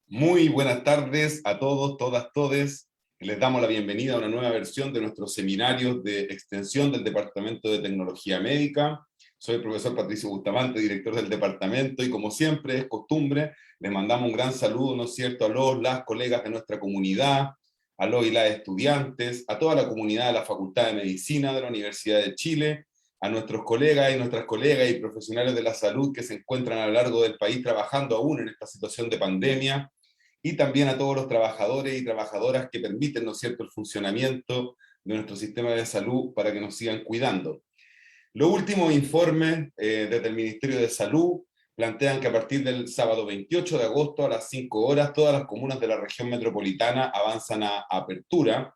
Muy buenas tardes a todos, todas, todes. Les damos la bienvenida a una nueva versión de nuestros seminarios de extensión del Departamento de Tecnología Médica. Soy el profesor Patricio Bustamante, director del departamento, y como siempre es costumbre, les mandamos un gran saludo, ¿no es cierto?, a las colegas de nuestra comunidad, a los y las estudiantes, a toda la comunidad de la Facultad de Medicina de la Universidad de Chile, a nuestros colegas y nuestras colegas y profesionales de la salud que se encuentran a lo largo del país trabajando aún en esta situación de pandemia, y también a todos los trabajadores y trabajadoras que permiten, ¿no es cierto?, el funcionamiento de nuestro sistema de salud para que nos sigan cuidando. Los últimos informes desde el Ministerio de Salud plantean que a partir del sábado 28 de agosto a las 5 horas todas las comunas de la región metropolitana avanzan a apertura,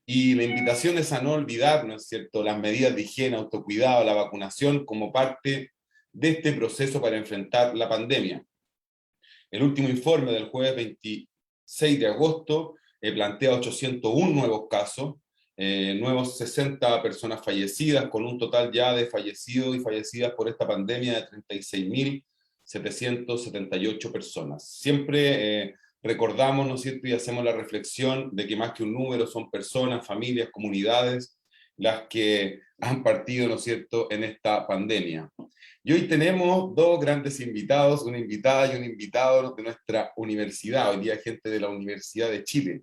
y la invitación es a no olvidar, ¿no es cierto?, las medidas de higiene, autocuidado, la vacunación como parte de este proceso para enfrentar la pandemia. El último informe del jueves 26 de agosto plantea 801 nuevos casos, nuevos 60 personas fallecidas, con un total ya de fallecidos y fallecidas por esta pandemia de 36.778 personas. Siempre recordamos, ¿no es cierto?, y hacemos la reflexión de que más que un número son personas, familias, comunidades, las que han partido, ¿no es cierto?, en esta pandemia. Y hoy tenemos dos grandes invitados, una invitada y un invitado de nuestra universidad, hoy día gente de la Universidad de Chile.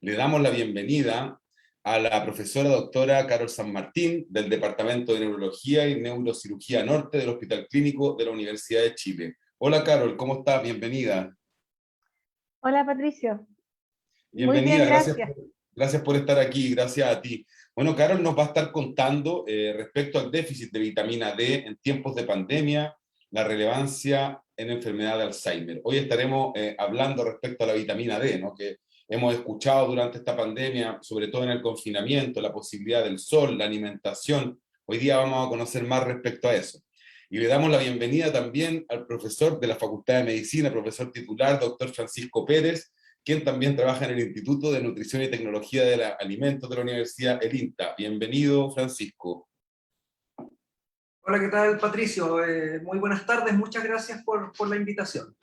Le damos la bienvenida a la profesora doctora Carol San Martín, del Departamento de Neurología y Neurocirugía Norte del Hospital Clínico de la Universidad de Chile. Hola Carol, ¿cómo estás? Bienvenida. Hola Patricio, muy Bienvenida, bien, gracias, gracias. gracias por estar aquí, gracias a ti. Bueno, Carol nos va a estar contando respecto al déficit de vitamina D en tiempos de pandemia, la relevancia en enfermedad de Alzheimer. Hoy estaremos hablando respecto a la vitamina D, ¿no?, que hemos escuchado durante esta pandemia, sobre todo en el confinamiento, la posibilidad del sol, la alimentación. Hoy día vamos a conocer más respecto a eso. Y le damos la bienvenida también al profesor de la Facultad de Medicina, profesor titular, doctor Francisco Pérez, quien también trabaja en el Instituto de Nutrición y Tecnología de los Alimentos de la Universidad El INTA. Bienvenido, Francisco. Hola, ¿qué tal, Patricio? Muy buenas tardes, muchas gracias por la invitación.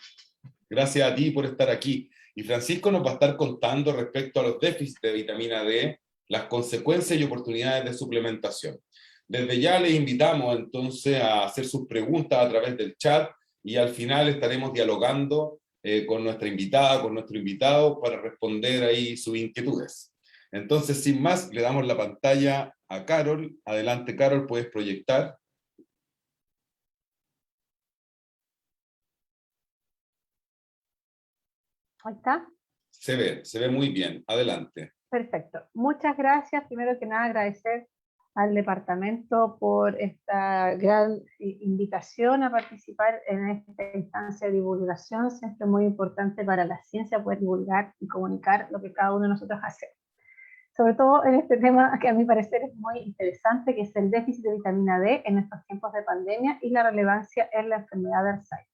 Gracias a ti por estar aquí. Y Francisco nos va a estar contando respecto a los déficits de vitamina D, las consecuencias y oportunidades de suplementación. Desde ya les invitamos entonces a hacer sus preguntas a través del chat, y al final estaremos dialogando con nuestra invitada, con nuestro invitado, para responder ahí sus inquietudes. Entonces, sin más, le damos la pantalla a Carol. Adelante, Carol, puedes proyectar. Ahí está. Se ve muy bien. Adelante. Perfecto. Muchas gracias. Primero que nada, agradecer al departamento por esta gran invitación a participar en esta instancia de divulgación. Siempre muy importante para la ciencia poder divulgar y comunicar lo que cada uno de nosotros hace. Sobre todo en este tema que a mi parecer es muy interesante, que es el déficit de vitamina D en estos tiempos de pandemia y la relevancia en la enfermedad de Alzheimer.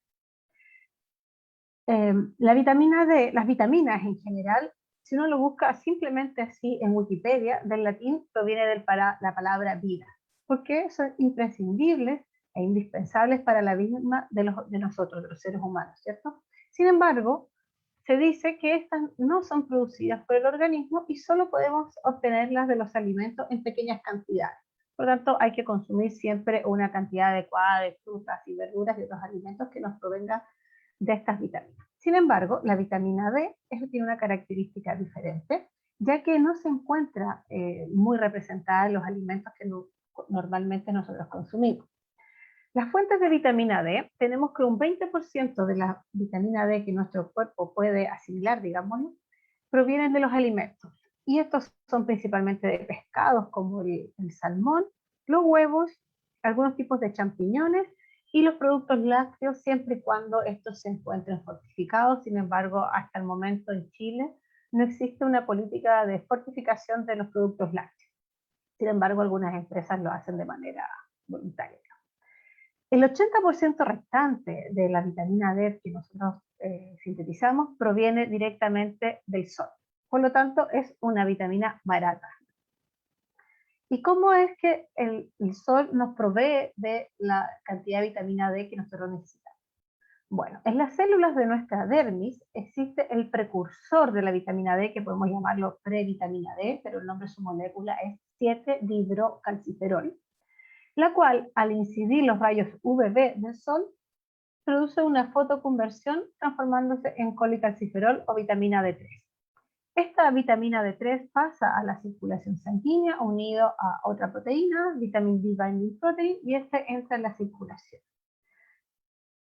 La vitamina D, las vitaminas en general, si uno lo busca simplemente así en Wikipedia, del latín proviene la palabra vida, porque son imprescindibles e indispensables para la vida de nosotros, de los seres humanos, ¿cierto? Sin embargo, se dice que estas no son producidas por el organismo y solo podemos obtenerlas de los alimentos en pequeñas cantidades. Por lo tanto, hay que consumir siempre una cantidad adecuada de frutas y verduras y otros alimentos que nos provengan de estas vitaminas. Sin embargo, la vitamina D tiene una característica diferente, ya que no se encuentra muy representada en los alimentos que normalmente nosotros consumimos. Las fuentes de vitamina D, tenemos que un 20% de la vitamina D que nuestro cuerpo puede asimilar, digámoslo, provienen de los alimentos. Y estos son principalmente de pescados como el salmón, los huevos, algunos tipos de champiñones y los productos lácteos, siempre y cuando estos se encuentren fortificados. Sin embargo, hasta el momento en Chile no existe una política de fortificación de los productos lácteos. Sin embargo, algunas empresas lo hacen de manera voluntaria. El 80% restante de la vitamina D que nosotros sintetizamos proviene directamente del sol. Por lo tanto, es una vitamina barata. ¿Y cómo es que el sol nos provee de la cantidad de vitamina D que nosotros necesitamos? Bueno, en las células de nuestra dermis existe el precursor de la vitamina D, que podemos llamarlo previtamina D, pero el nombre de su molécula es 7-dihidrocalciferol, la cual, al incidir los rayos UVB del sol, produce una fotoconversión transformándose en colicalciferol o vitamina D3. Esta vitamina D3 pasa a la circulación sanguínea unido a otra proteína, vitamin D binding protein, y este entra en la circulación.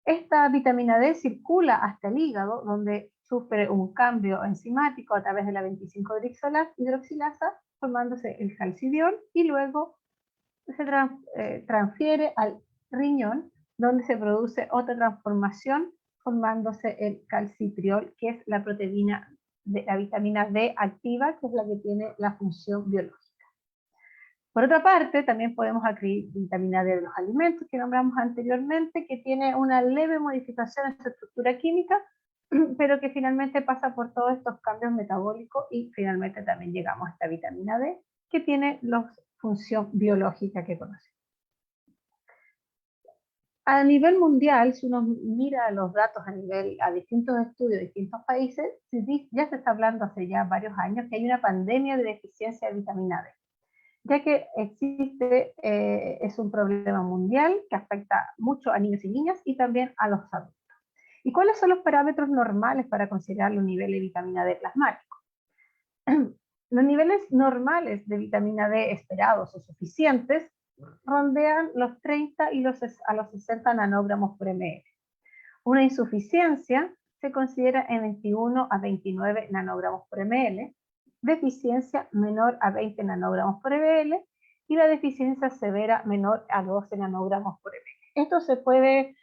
Esta vitamina D circula hasta el hígado, donde sufre un cambio enzimático a través de la 25-hidroxilasa, formándose el calcidiol, y luego se transfiere al riñón, donde se produce otra transformación, formándose el calcitriol, que es la proteína de la vitamina D activa, que es la que tiene la función biológica. Por otra parte, también podemos adquirir vitamina D de los alimentos que nombramos anteriormente, que tiene una leve modificación en su estructura química, pero que finalmente pasa por todos estos cambios metabólicos y finalmente también llegamos a esta vitamina D, que tiene la función biológica que conocemos. A nivel mundial, si uno mira los datos a distintos estudios de distintos países, ya se está hablando hace ya varios años que hay una pandemia de deficiencia de vitamina D, ya que es un problema mundial que afecta mucho a niños y niñas y también a los adultos. ¿Y cuáles son los parámetros normales para considerar los niveles de vitamina D plasmáticos? Los niveles normales de vitamina D esperados o suficientes rondean los 30 a los 60 nanogramos por ml. Una insuficiencia se considera en 21 a 29 nanogramos por ml, deficiencia menor a 20 nanogramos por ml y la deficiencia severa menor a 12 nanogramos por ml. Esto se puede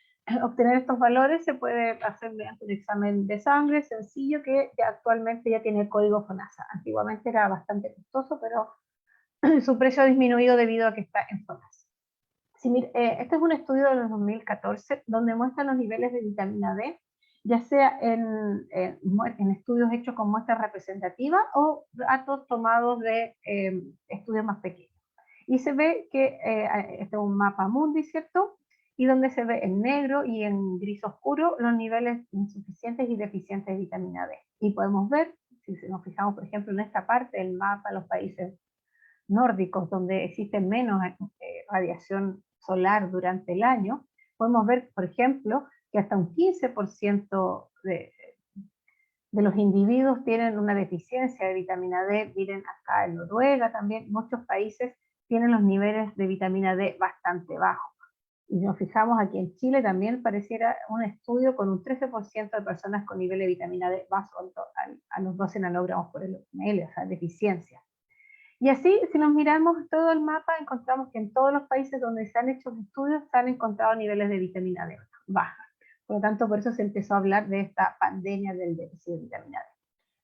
obtener, estos valores se puede hacer mediante un examen de sangre sencillo que actualmente ya tiene el código FONASA. Antiguamente era bastante costoso, pero su precio ha disminuido debido a que está en FONASA. Este es un estudio de 2014 donde muestran los niveles de vitamina D, ya sea en estudios hechos con muestras representativas o datos tomados de estudios más pequeños. Y se ve que este es un mapa mundi, ¿cierto? Y donde se ve en negro y en gris oscuro los niveles insuficientes y deficientes de vitamina D. Y podemos ver, si nos fijamos por ejemplo en esta parte del mapa, los países nórdicos donde existe menos radiación solar durante el año, podemos ver, por ejemplo, que hasta un 15% de los individuos tienen una deficiencia de vitamina D. Miren acá en Noruega también, muchos países tienen los niveles de vitamina D bastante bajos. Y nos fijamos aquí en Chile también pareciera un estudio con un 13% de personas con nivel de vitamina D bajo a los 12 nanogramos por ml, o sea, deficiencia. Y así, si nos miramos todo el mapa, encontramos que en todos los países donde se han hecho estudios se han encontrado niveles de vitamina D baja. Por lo tanto, por eso se empezó a hablar de esta pandemia del déficit de vitamina D.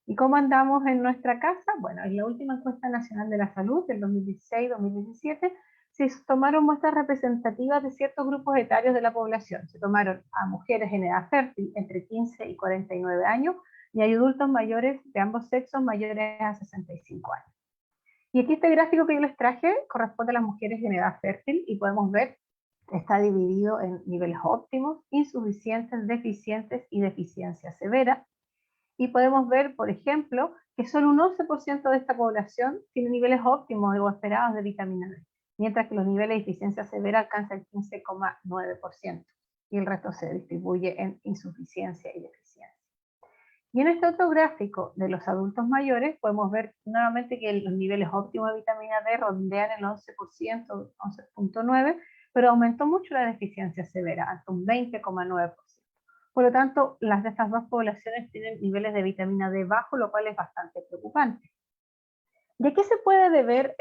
¿Y cómo andamos en nuestra casa? Bueno, en la última encuesta nacional de la salud del 2016-2017 se tomaron muestras representativas de ciertos grupos etarios de la población. Se tomaron a mujeres en edad fértil entre 15 y 49 años y a adultos mayores de ambos sexos mayores a 65 años. Y aquí este gráfico que yo les traje corresponde a las mujeres en edad fértil y podemos ver que está dividido en niveles óptimos, insuficientes, deficientes y deficiencia severa. Y podemos ver, por ejemplo, que solo un 11% de esta población tiene niveles óptimos o esperados de vitamina D, mientras que los niveles de deficiencia severa alcanzan el 15,9% y el resto se distribuye en insuficiencia y deficiencia. Y en este otro gráfico de los adultos mayores podemos ver nuevamente que los niveles óptimos de vitamina D rondean el 11%, 11,9%, pero aumentó mucho la deficiencia severa, hasta un 20,9%. Por lo tanto, las de estas dos poblaciones tienen niveles de vitamina D bajo, lo cual es bastante preocupante. ¿Y a qué se puede deber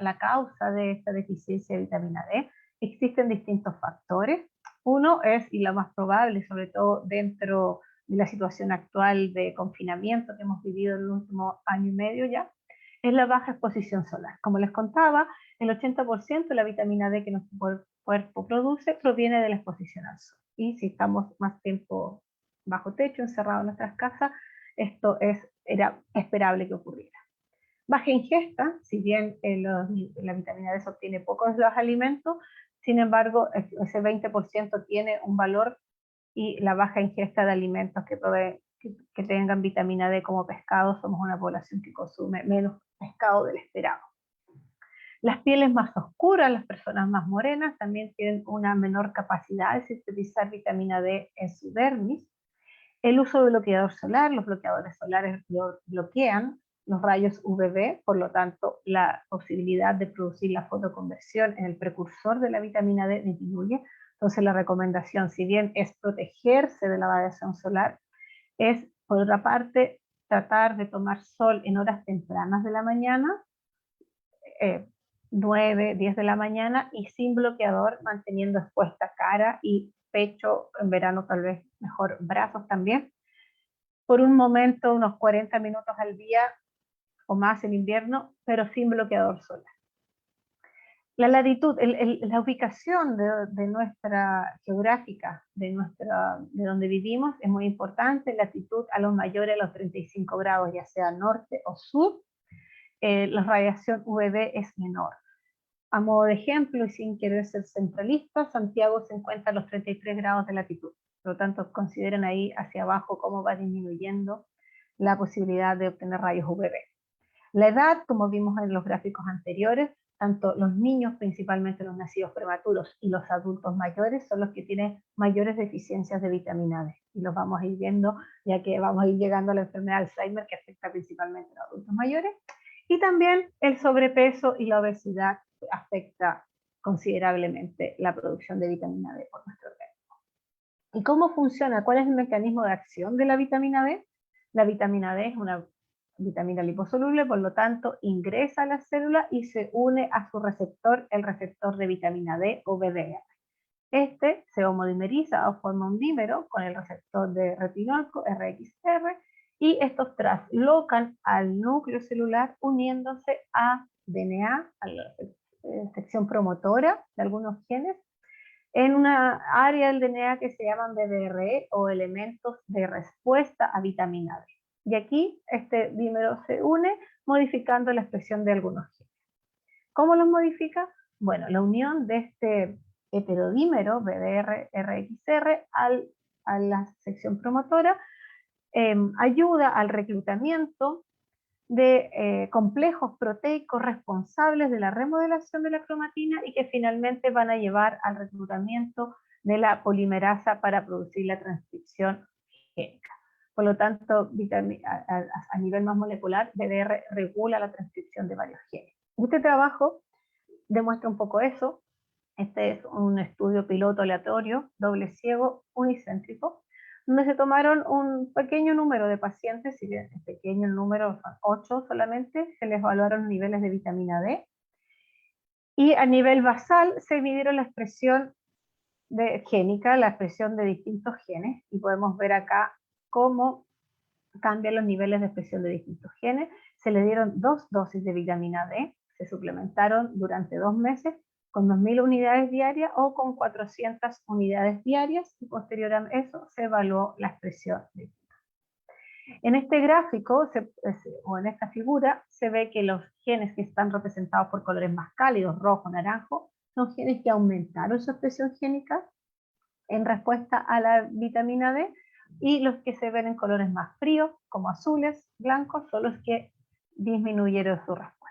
la causa de esta deficiencia de vitamina D? Existen distintos factores. Uno es, y lo más probable, sobre todo dentro de la situación actual de confinamiento que hemos vivido en el último año y medio ya, es la baja exposición solar. Como les contaba, el 80% de la vitamina D que nuestro cuerpo produce proviene de la exposición al sol. Y si estamos más tiempo bajo techo, encerrados en nuestras casas, esto era esperable que ocurriera. Baja ingesta, si bien la vitamina D se obtiene poco de los alimentos, sin embargo, ese 20% tiene un valor y la baja ingesta de alimentos que tengan vitamina D como pescado. Somos una población que consume menos pescado del esperado. Las pieles más oscuras, las personas más morenas, también tienen una menor capacidad de sintetizar vitamina D en su dermis. El uso de bloqueador solar, los bloqueadores solares bloquean los rayos UVB, por lo tanto la posibilidad de producir la fotoconversión en el precursor de la vitamina D disminuye. Entonces la recomendación, si bien es protegerse de la radiación solar, es por otra parte tratar de tomar sol en horas tempranas de la mañana, 9, 10 de la mañana, y sin bloqueador, manteniendo expuesta cara y pecho, en verano tal vez mejor brazos también, por un momento, unos 40 minutos al día o más en invierno, pero sin bloqueador solar. La latitud, la ubicación de nuestra geográfica, de donde vivimos, es muy importante. Latitud a los mayores, a los 35 grados, ya sea norte o sur, la radiación UVB es menor. A modo de ejemplo, y sin querer ser centralista, Santiago se encuentra a los 33 grados de latitud. Por lo tanto, consideren ahí hacia abajo cómo va disminuyendo la posibilidad de obtener rayos UVB. La edad, como vimos en los gráficos anteriores, tanto los niños, principalmente los nacidos prematuros, y los adultos mayores son los que tienen mayores deficiencias de vitamina D. Y los vamos a ir viendo, ya que vamos a ir llegando a la enfermedad de Alzheimer, que afecta principalmente a los adultos mayores. Y también el sobrepeso y la obesidad afecta considerablemente la producción de vitamina D por nuestro organismo. ¿Y cómo funciona? ¿Cuál es el mecanismo de acción de la vitamina D? La vitamina D es una vitamina liposoluble, por lo tanto ingresa a la célula y se une a su receptor, el receptor de vitamina D o VDR. Este se homodimeriza o forma un dímero con el receptor de retinolco RXR, y estos traslocan al núcleo celular uniéndose a DNA, a la sección promotora de algunos genes, en una área del DNA que se llaman BDRE o elementos de respuesta a vitamina D. Y aquí este dímero se une modificando la expresión de algunos genes. ¿Cómo los modifica? Bueno, la unión de este heterodímero BDR-RXR a la sección promotora ayuda al reclutamiento de complejos proteicos responsables de la remodelación de la cromatina y que finalmente van a llevar al reclutamiento de la polimerasa para producir la transcripción génica. Por lo tanto, a nivel más molecular, BDR regula la transcripción de varios genes. Este trabajo demuestra un poco eso. Este es un estudio piloto aleatorio, doble ciego, unicéntrico, donde se tomaron un pequeño número de pacientes, si bien es pequeño el número, son 8 solamente, se les evaluaron niveles de vitamina D, y a nivel basal se midieron la expresión génica, la expresión de distintos genes, y podemos ver acá cómo cambian los niveles de expresión de distintos genes. Se le dieron 2 dosis de vitamina D, se suplementaron durante 2 meses, con 2000 unidades diarias o con 400 unidades diarias, y posterior a eso se evaluó la expresión de vitamina. En este gráfico, o en esta figura, se ve que los genes que están representados por colores más cálidos, rojo, naranjo, son genes que aumentaron su expresión génica en respuesta a la vitamina D, y los que se ven en colores más fríos, como azules, blancos, son los que disminuyeron su respuesta.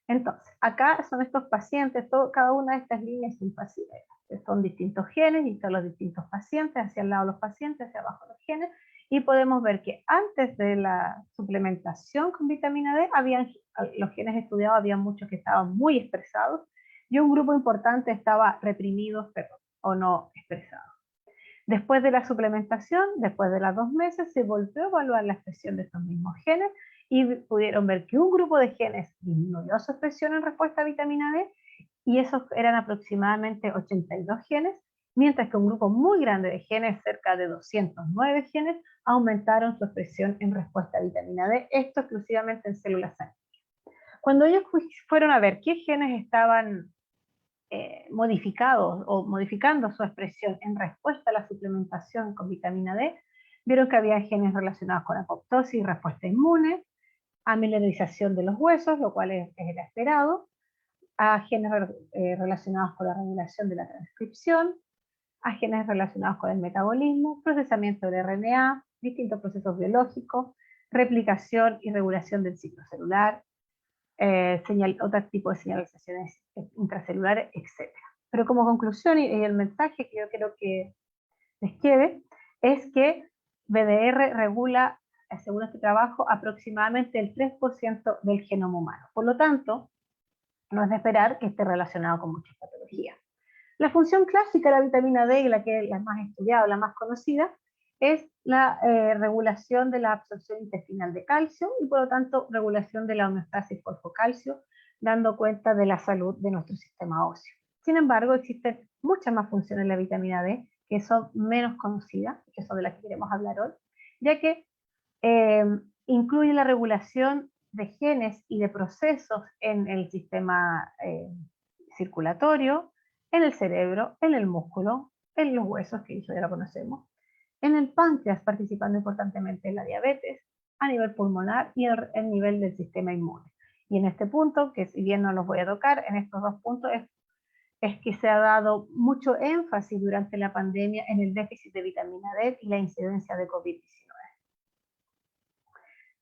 Entonces, acá son estos pacientes, cada una de estas líneas son distintos genes, y son los distintos pacientes, hacia el lado los pacientes, hacia abajo los genes, y podemos ver que antes de la suplementación con vitamina D, los genes estudiados, había muchos que estaban muy expresados, y un grupo importante estaba reprimidos, o no expresados. Después de la suplementación, después de los 2 meses, se volvió a evaluar la expresión de estos mismos genes, y pudieron ver que un grupo de genes disminuyó su expresión en respuesta a vitamina D, y esos eran aproximadamente 82 genes, mientras que un grupo muy grande de genes, cerca de 209 genes, aumentaron su expresión en respuesta a vitamina D, esto exclusivamente en células sanguíneas. Cuando ellos fueron a ver qué genes estaban modificados o modificando su expresión en respuesta a la suplementación con vitamina D, vieron que había genes relacionados con apoptosis y respuesta inmune, a mineralización de los huesos, lo cual es el esperado, a genes relacionados con la regulación de la transcripción, a genes relacionados con el metabolismo, procesamiento del RNA, distintos procesos biológicos, replicación y regulación del ciclo celular, otro tipo de señalizaciones intracelulares, etc. Pero como conclusión y el mensaje que yo quiero que les quede es que BDR regula, según este trabajo, aproximadamente el 3% del genoma humano. Por lo tanto, no es de esperar que esté relacionado con muchas patologías. La función clásica de la vitamina D, y la que es la más estudiada, la más conocida, es la regulación de la absorción intestinal de calcio y por lo tanto regulación de la homeostasis fosfocalcio, dando cuenta de la salud de nuestro sistema óseo. Sin embargo, existen muchas más funciones de la vitamina D que son menos conocidas, que son de las que queremos hablar hoy, ya que incluye la regulación de genes y de procesos en el sistema circulatorio, en el cerebro, en el músculo, en los huesos, que eso ya lo conocemos, en el páncreas, participando importantemente en la diabetes, a nivel pulmonar y el nivel del sistema inmune. Y en este punto, que si bien no los voy a tocar, en estos dos puntos es que se ha dado mucho énfasis durante la pandemia en el déficit de vitamina D y la incidencia de COVID-19.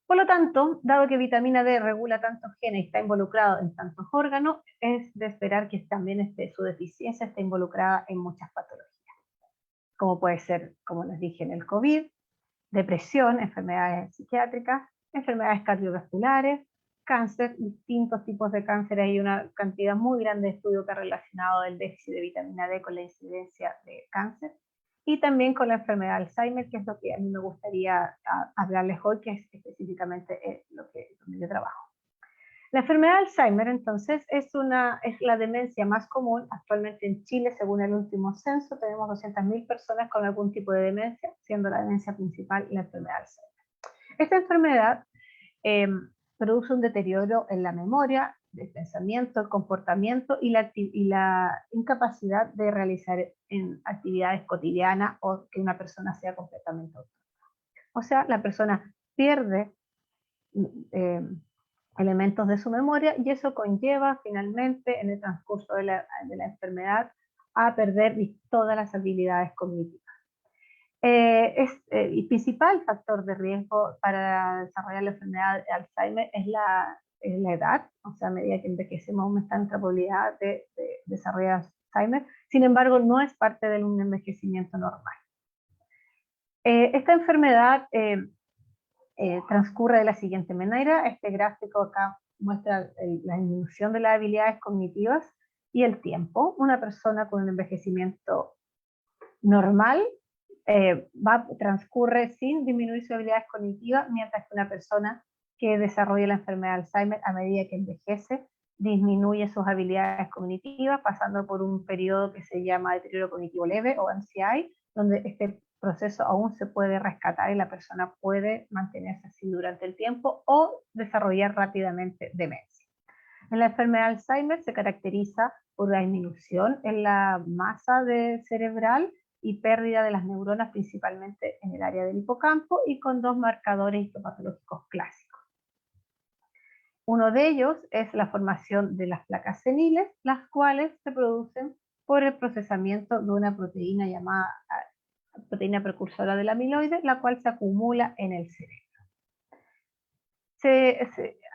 Por lo tanto, dado que vitamina D regula tantos genes y está involucrado en tantos órganos, es de esperar que también su deficiencia esté involucrada en muchas patologías, como puede ser, como les dije, en el COVID, depresión, enfermedades psiquiátricas, enfermedades cardiovasculares, cáncer, distintos tipos de cáncer. Hay una cantidad muy grande de estudios que ha relacionado el déficit de vitamina D con la incidencia de cáncer, y también con la enfermedad de Alzheimer, que es lo que a mí me gustaría hablarles hoy, que es específicamente donde yo trabajo. La enfermedad de Alzheimer, entonces, es la demencia más común actualmente en Chile. Según el último censo, tenemos 200.000 personas con algún tipo de demencia, siendo la demencia principal la enfermedad de Alzheimer. Esta enfermedad produce un deterioro en la memoria, el pensamiento, el comportamiento y la incapacidad de realizar en actividades cotidianas o que una persona sea completamente autónoma. O sea, la persona pierde elementos de su memoria y eso conlleva finalmente en el transcurso de la enfermedad a perder todas las habilidades cognitivas. El principal factor de riesgo para desarrollar la enfermedad de Alzheimer es la edad, o sea, a medida que envejecemos aumenta nuestra probabilidad de desarrollar Alzheimer. Sin embargo, no es parte de un envejecimiento normal. Esta enfermedad transcurre de la siguiente manera. Este gráfico acá muestra la disminución de las habilidades cognitivas y el tiempo. Una persona con un envejecimiento normal transcurre sin disminuir sus habilidades cognitivas, mientras que una persona que desarrolla la enfermedad de Alzheimer a medida que envejece disminuye sus habilidades cognitivas, pasando por un periodo que se llama deterioro cognitivo leve o MCI, donde este proceso aún se puede rescatar y la persona puede mantenerse así durante el tiempo o desarrollar rápidamente demencia. En la enfermedad de Alzheimer se caracteriza por la disminución en la masa cerebral y pérdida de las neuronas, principalmente en el área del hipocampo, y con dos marcadores histopatológicos clásicos. Uno de ellos es la formación de las placas seniles, las cuales se producen por el procesamiento de una proteína llamada proteína precursora del amiloide, la cual se acumula en el cerebro.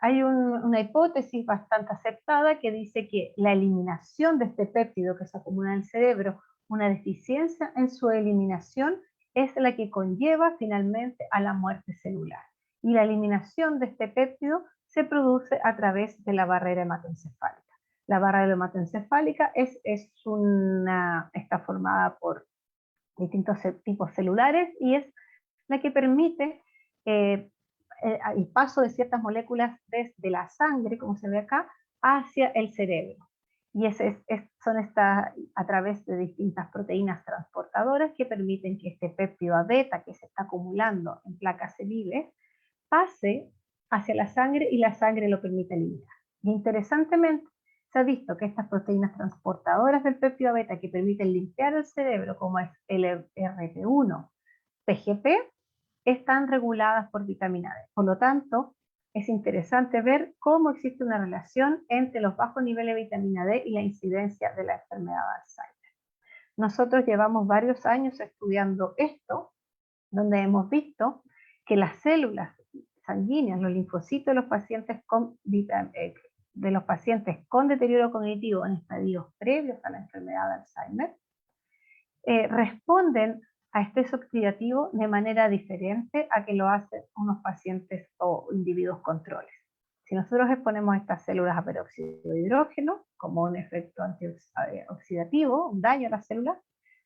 Hay una hipótesis bastante aceptada que dice que la eliminación de este péptido que se acumula en el cerebro, una deficiencia en su eliminación, es la que conlleva finalmente a la muerte celular. Y la eliminación de este péptido se produce a través de la barrera hematoencefálica. La barrera hematoencefálica está formada por distintos tipos celulares y es la que permite el paso de ciertas moléculas desde la sangre, como se ve acá, hacia el cerebro. Y son a través de distintas proteínas transportadoras que permiten que este péptido A beta que se está acumulando en placas seniles pase hacia la sangre y la sangre lo permite eliminar. Y interesantemente, se ha visto que estas proteínas transportadoras del péptido A beta que permiten limpiar el cerebro, como es el RT1, PGP, están reguladas por vitamina D. Por lo tanto, es interesante ver cómo existe una relación entre los bajos niveles de vitamina D y la incidencia de la enfermedad de Alzheimer. Nosotros llevamos varios años estudiando esto, donde hemos visto que las células sanguíneas, los linfocitos de los pacientes con deterioro cognitivo en estadios previos a la enfermedad de Alzheimer, responden a estrés oxidativo de manera diferente a que lo hacen unos pacientes o individuos controles. Si nosotros exponemos estas células a peróxido de hidrógeno, como un efecto antioxidativo, un daño a las células,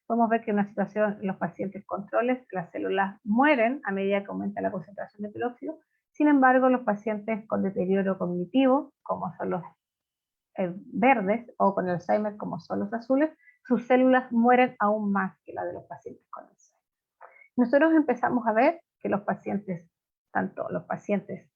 podemos ver que en una situación, en los pacientes controles, las células mueren a medida que aumenta la concentración de peróxido. Sin embargo, los pacientes con deterioro cognitivo, como son los verdes, o con Alzheimer, como son los azules, sus células mueren aún más que las de los pacientes con Alzheimer. Nosotros empezamos a ver que los pacientes, tanto los pacientes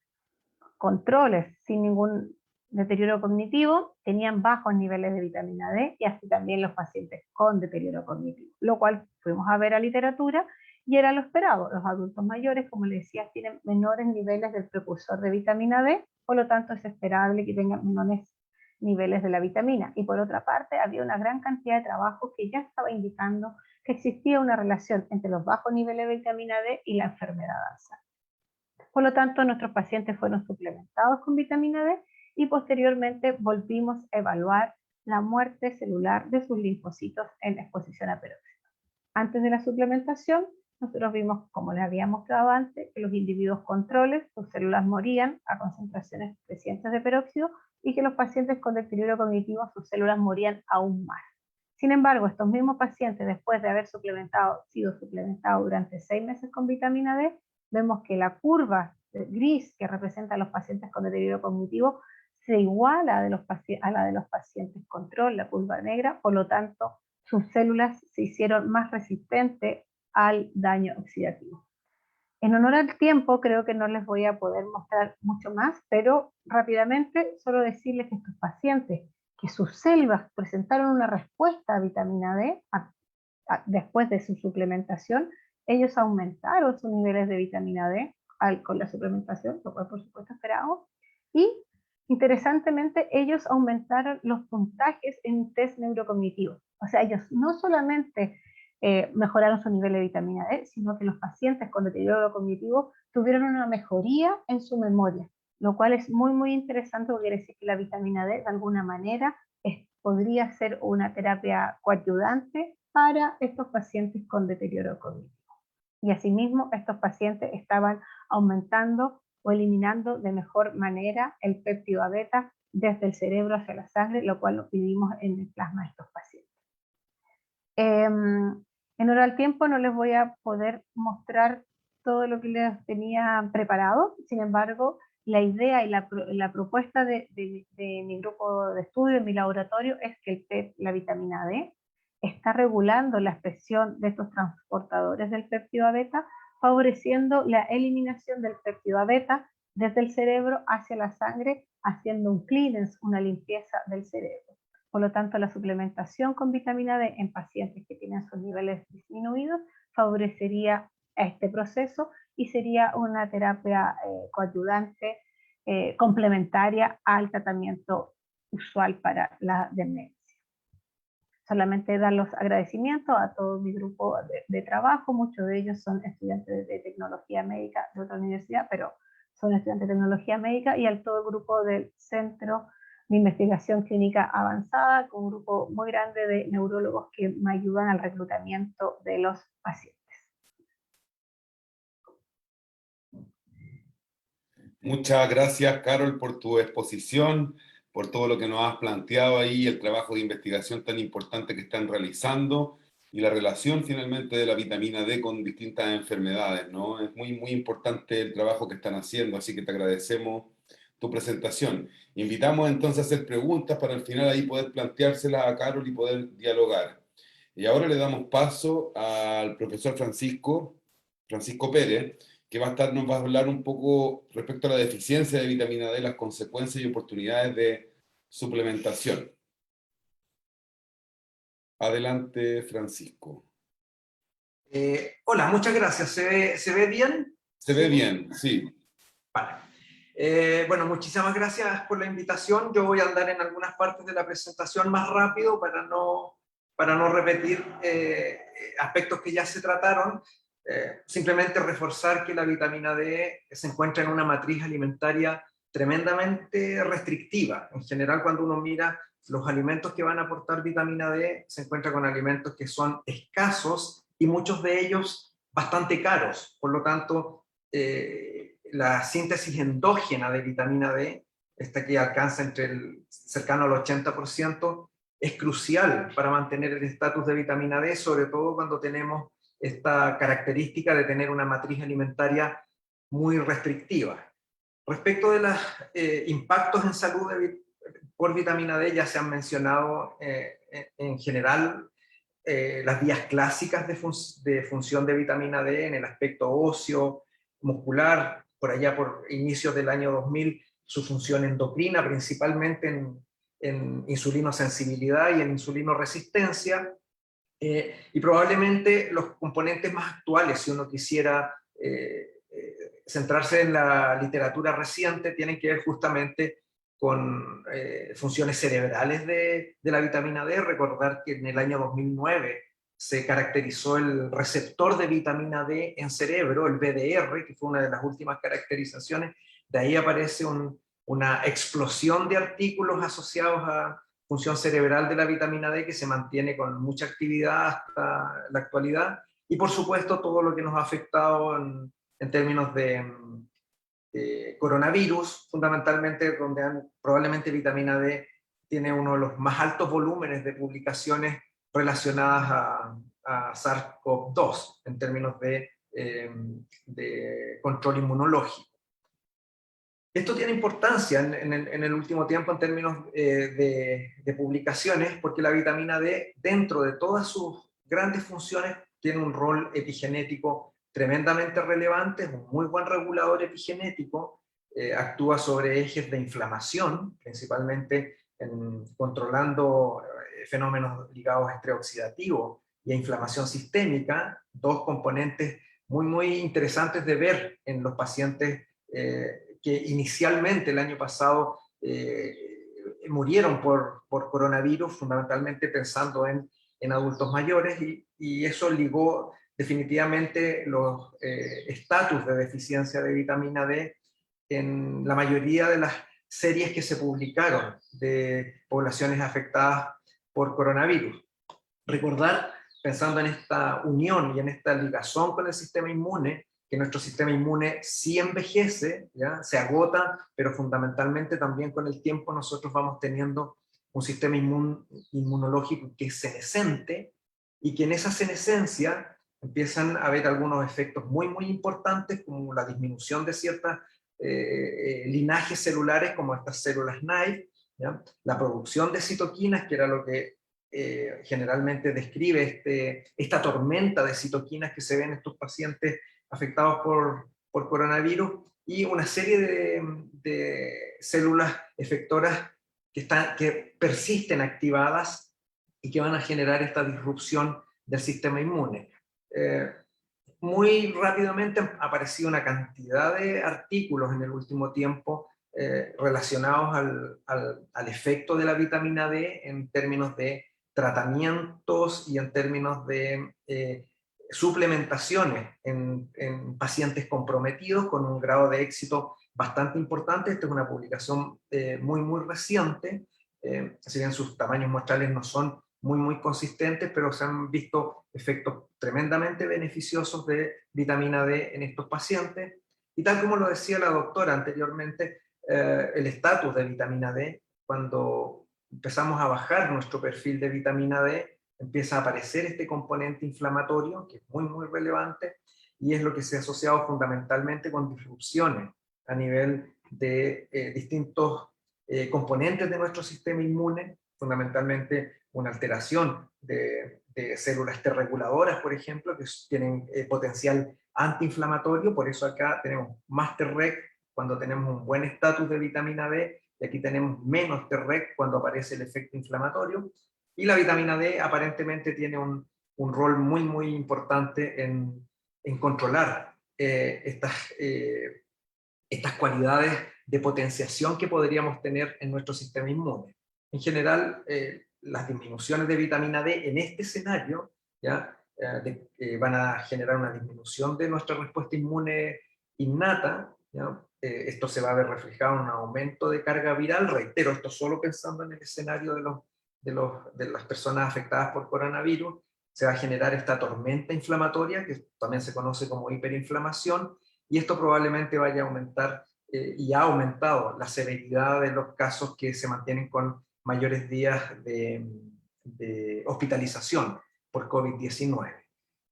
controles sin ningún deterioro cognitivo, tenían bajos niveles de vitamina D, y así también los pacientes con deterioro cognitivo, lo cual fuimos a ver a literatura y era lo esperado. Los adultos mayores, como les decía, tienen menores niveles del precursor de vitamina D, por lo tanto es esperable que tengan menores niveles de la vitamina. Y por otra parte, había una gran cantidad de trabajo que ya estaba indicando que existía una relación entre los bajos niveles de vitamina D y la enfermedad de Alzheimer. Por lo tanto, nuestros pacientes fueron suplementados con vitamina D y posteriormente volvimos a evaluar la muerte celular de sus linfocitos en exposición a peróxido. Antes de la suplementación, nosotros vimos, como les había mostrado antes, que los individuos controles, sus células morían a concentraciones crecientes de peróxido, y que los pacientes con deterioro cognitivo, sus células morían aún más. Sin embargo, estos mismos pacientes, después de haber sido suplementados durante 6 meses con vitamina D, vemos que la curva gris que representa a los pacientes con deterioro cognitivo se iguala a la de los pacientes control, la curva negra. Por lo tanto, sus células se hicieron más resistentes al daño oxidativo. En honor al tiempo, creo que no les voy a poder mostrar mucho más, pero rápidamente solo decirles que estos pacientes que sus células presentaron una respuesta a vitamina D después de su suplementación, ellos aumentaron sus niveles de vitamina D con la suplementación, lo cual por supuesto esperábamos, y interesantemente ellos aumentaron los puntajes en test neurocognitivos. O sea, ellos no solamente mejoraron su nivel de vitamina D, sino que los pacientes con deterioro cognitivo tuvieron una mejoría en su memoria, lo cual es muy, muy interesante, porque quiere decir que la vitamina D de alguna manera podría ser una terapia coadyuvante para estos pacientes con deterioro cognitivo. Y asimismo, estos pacientes estaban aumentando o eliminando de mejor manera el péptido A beta desde el cerebro hacia la sangre, lo cual lo vimos en el plasma de estos pacientes. En hora al tiempo no les voy a poder mostrar todo lo que les tenía preparado. Sin embargo, la idea y la propuesta de mi grupo de estudio, en mi laboratorio, es que la vitamina D está regulando la expresión de estos transportadores del péptido A beta, favoreciendo la eliminación del péptido A beta desde el cerebro hacia la sangre, haciendo un clearance, una limpieza del cerebro. Por lo tanto, la suplementación con vitamina D en pacientes que tienen sus niveles disminuidos favorecería este proceso y sería una terapia coadyuvante complementaria al tratamiento usual para la demencia. Solamente dar los agradecimientos a todo mi grupo de trabajo. Muchos de ellos son estudiantes de tecnología médica de otra universidad, pero son estudiantes de tecnología médica, y al todo el grupo del Centro de Investigación Clínica Avanzada, con un grupo muy grande de neurólogos que me ayudan al reclutamiento de los pacientes. Muchas gracias, Carol, por tu exposición, por todo lo que nos has planteado ahí, el trabajo de investigación tan importante que están realizando y la relación finalmente de la vitamina D con distintas enfermedades, ¿no? Es muy, muy importante el trabajo que están haciendo, así que te agradecemos tu presentación. Invitamos entonces a hacer preguntas para al final ahí poder planteárselas a Carol y poder dialogar. Y ahora le damos paso al profesor Francisco Pérez, que nos va a hablar un poco respecto a la deficiencia de vitamina D, las consecuencias y oportunidades de suplementación. Adelante, Francisco. Hola, muchas gracias. ¿Se ve bien? Se ve bien, sí. Vale. Bueno, muchísimas gracias por la invitación. Yo voy a andar en algunas partes de la presentación más rápido para para no repetir aspectos que ya se trataron, simplemente reforzar que la vitamina D se encuentra en una matriz alimentaria tremendamente restrictiva. En general, cuando uno mira los alimentos que van a aportar vitamina D, se encuentra con alimentos que son escasos y muchos de ellos bastante caros. Por lo tanto, la síntesis endógena de vitamina D, esta que alcanza cercano al 80%, es crucial para mantener el estatus de vitamina D, sobre todo cuando tenemos esta característica de tener una matriz alimentaria muy restrictiva. Respecto de los impactos en salud por vitamina D, ya se han mencionado en general las vías clásicas de función de vitamina D en el aspecto óseo, muscular, por allá por inicios del año 2000, su función endocrina, principalmente en insulinosensibilidad y en insulinoresistencia, y probablemente los componentes más actuales, si uno quisiera centrarse en la literatura reciente, tienen que ver justamente con funciones cerebrales de la vitamina D. Recordar que en el año 2009 se caracterizó el receptor de vitamina D en cerebro, el BDR, que fue una de las últimas caracterizaciones. De ahí aparece una explosión de artículos asociados a función cerebral de la vitamina D, que se mantiene con mucha actividad hasta la actualidad, y por supuesto todo lo que nos ha afectado en términos de coronavirus, fundamentalmente donde probablemente vitamina D tiene uno de los más altos volúmenes de publicaciones relacionadas a SARS-CoV-2 en términos de control inmunológico. Esto tiene importancia en el último tiempo en términos de publicaciones, porque la vitamina D, dentro de todas sus grandes funciones, tiene un rol epigenético tremendamente relevante, es un muy buen regulador epigenético, actúa sobre ejes de inflamación, principalmente controlando fenómenos ligados a estrés oxidativo y a inflamación sistémica, dos componentes muy, muy interesantes de ver en los pacientes que inicialmente el año pasado murieron por coronavirus, fundamentalmente pensando en adultos mayores, y eso ligó definitivamente los estatus de deficiencia de vitamina D en la mayoría de las series que se publicaron de poblaciones afectadas por coronavirus. Recordar, pensando en esta unión y en esta ligazón con el sistema inmune, que nuestro sistema inmune sí envejece, ¿ya? Se agota, pero fundamentalmente también con el tiempo nosotros vamos teniendo un sistema inmunológico que es senescente, y que en esa senescencia empiezan a haber algunos efectos muy, muy importantes, como la disminución de ciertas linajes celulares, como estas células Naive, ¿ya? La producción de citoquinas, que era lo que generalmente describe esta tormenta de citoquinas que se ve en estos pacientes afectados por coronavirus, y una serie de células efectoras que persisten activadas y que van a generar esta disrupción del sistema inmune. Muy rápidamente ha aparecido una cantidad de artículos en el último tiempo relacionados al efecto de la vitamina D en términos de tratamientos y en términos de suplementaciones en pacientes comprometidos con un grado de éxito bastante importante. Esta es una publicación muy, muy reciente, si bien sus tamaños muestrales no son muy, muy consistentes, pero se han visto efectos tremendamente beneficiosos de vitamina D en estos pacientes. Y tal como lo decía la doctora anteriormente, el estatus de vitamina D, cuando empezamos a bajar nuestro perfil de vitamina D, empieza a aparecer este componente inflamatorio, que es muy, muy relevante, y es lo que se ha asociado fundamentalmente con disrupciones a nivel de distintos componentes de nuestro sistema inmune, fundamentalmente una alteración de células T reguladoras, por ejemplo, que tienen potencial antiinflamatorio. Por eso acá tenemos más Treg cuando tenemos un buen estatus de vitamina D, y aquí tenemos menos Treg cuando aparece el efecto inflamatorio. Y la vitamina D aparentemente tiene un rol muy, muy importante en controlar estas cualidades de potenciación que podríamos tener en nuestro sistema inmune. En general, las disminuciones de vitamina D en este escenario, ¿ya? Van a generar una disminución de nuestra respuesta inmune innata, ¿ya? Esto se va a ver reflejado en un aumento de carga viral, reitero, esto solo pensando en el escenario de las personas afectadas por coronavirus. Se va a generar esta tormenta inflamatoria, que también se conoce como hiperinflamación, y esto probablemente vaya a aumentar, y ha aumentado la severidad de los casos que se mantienen con mayores días de hospitalización por COVID-19.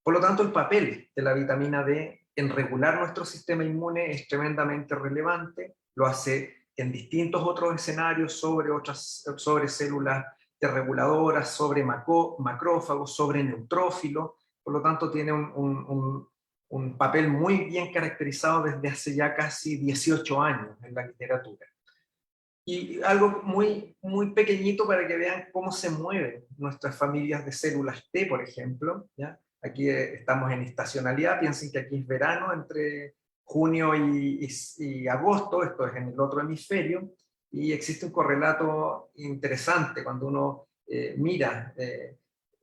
Por lo tanto, el papel de la vitamina D en regular nuestro sistema inmune es tremendamente relevante, lo hace en distintos otros escenarios sobre células T reguladoras, sobre macrófagos, sobre neutrófilos, por lo tanto tiene un papel muy bien caracterizado desde hace ya casi 18 años en la literatura. Y algo muy, muy pequeñito para que vean cómo se mueven nuestras familias de células T, por ejemplo, ¿ya? Aquí estamos en estacionalidad, piensen que aquí es verano, entre junio y agosto, esto es en el otro hemisferio, y existe un correlato interesante cuando uno mira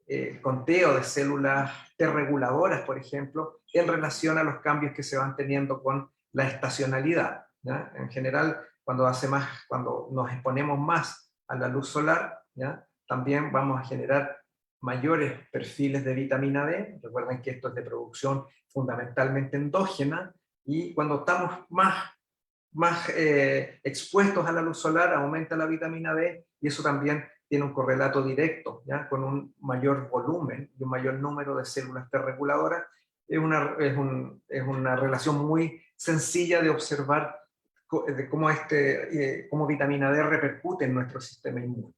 el conteo de células T reguladoras, por ejemplo, en relación a los cambios que se van teniendo con la estacionalidad, ¿ya? En general, cuando nos exponemos más a la luz solar, ¿ya? También vamos a generar mayores perfiles de vitamina D. Recuerden que esto es de producción fundamentalmente endógena, y cuando estamos más expuestos a la luz solar, aumenta la vitamina D, y eso también tiene un correlato directo, ¿ya? Con un mayor volumen y un mayor número de células T reguladoras. Es una relación muy sencilla de observar de cómo vitamina D repercute en nuestro sistema inmune.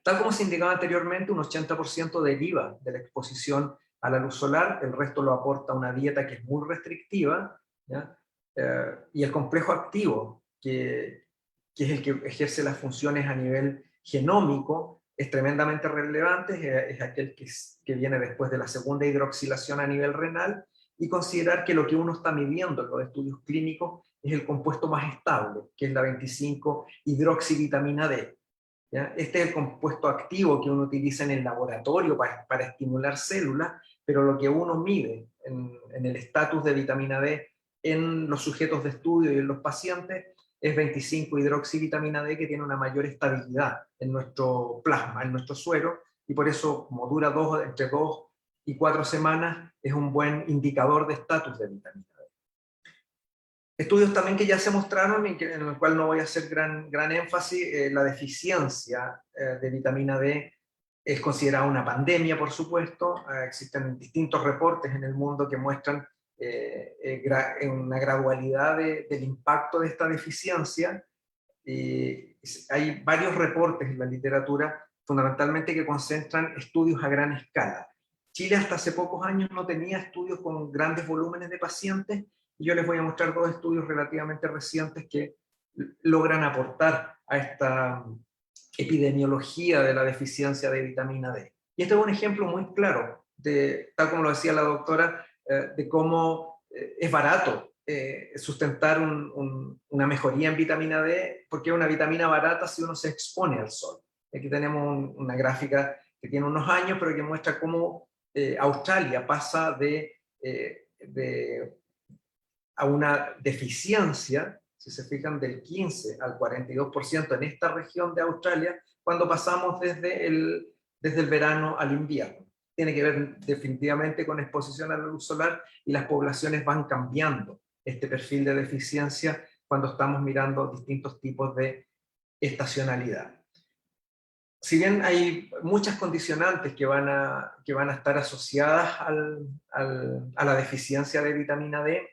Tal como se indicaba anteriormente, un 80% deriva de la exposición a la luz solar, el resto lo aporta una dieta que es muy restrictiva, ¿ya? Y el complejo activo, que es el que ejerce las funciones a nivel genómico, es tremendamente relevante, es aquel que viene después de la segunda hidroxilación a nivel renal, y considerar que lo que uno está midiendo en los estudios clínicos es el compuesto más estable, que es la 25-hidroxivitamina D. ¿Ya? Este es el compuesto activo que uno utiliza en el laboratorio para estimular células, pero lo que uno mide en el estatus de vitamina D en los sujetos de estudio y en los pacientes es 25-hidroxivitamina D, que tiene una mayor estabilidad en nuestro plasma, en nuestro suero, y por eso, como dura entre 2 y 4 semanas, es un buen indicador de estatus de vitamina D. Estudios también que ya se mostraron, en el cual no voy a hacer gran énfasis, la deficiencia de vitamina D es considerada una pandemia, por supuesto. Existen distintos reportes en el mundo que muestran una gradualidad del impacto de esta deficiencia. Hay varios reportes en la literatura, fundamentalmente, que concentran estudios a gran escala. Chile hasta hace pocos años no tenía estudios con grandes volúmenes de pacientes, y yo les voy a mostrar 2 estudios relativamente recientes que logran aportar a esta epidemiología de la deficiencia de vitamina D. Y este es un ejemplo muy claro, tal como lo decía la doctora, de cómo es barato sustentar una mejoría en vitamina D, porque es una vitamina barata si uno se expone al sol. Aquí tenemos una gráfica que tiene unos años, pero que muestra cómo Australia pasa a una deficiencia, si se fijan, del 15 al 42% en esta región de Australia, cuando pasamos desde el verano al invierno. Tiene que ver definitivamente con exposición a la luz solar, y las poblaciones van cambiando este perfil de deficiencia cuando estamos mirando distintos tipos de estacionalidad. Si bien hay muchas condicionantes que van a estar asociadas a la deficiencia de vitamina D,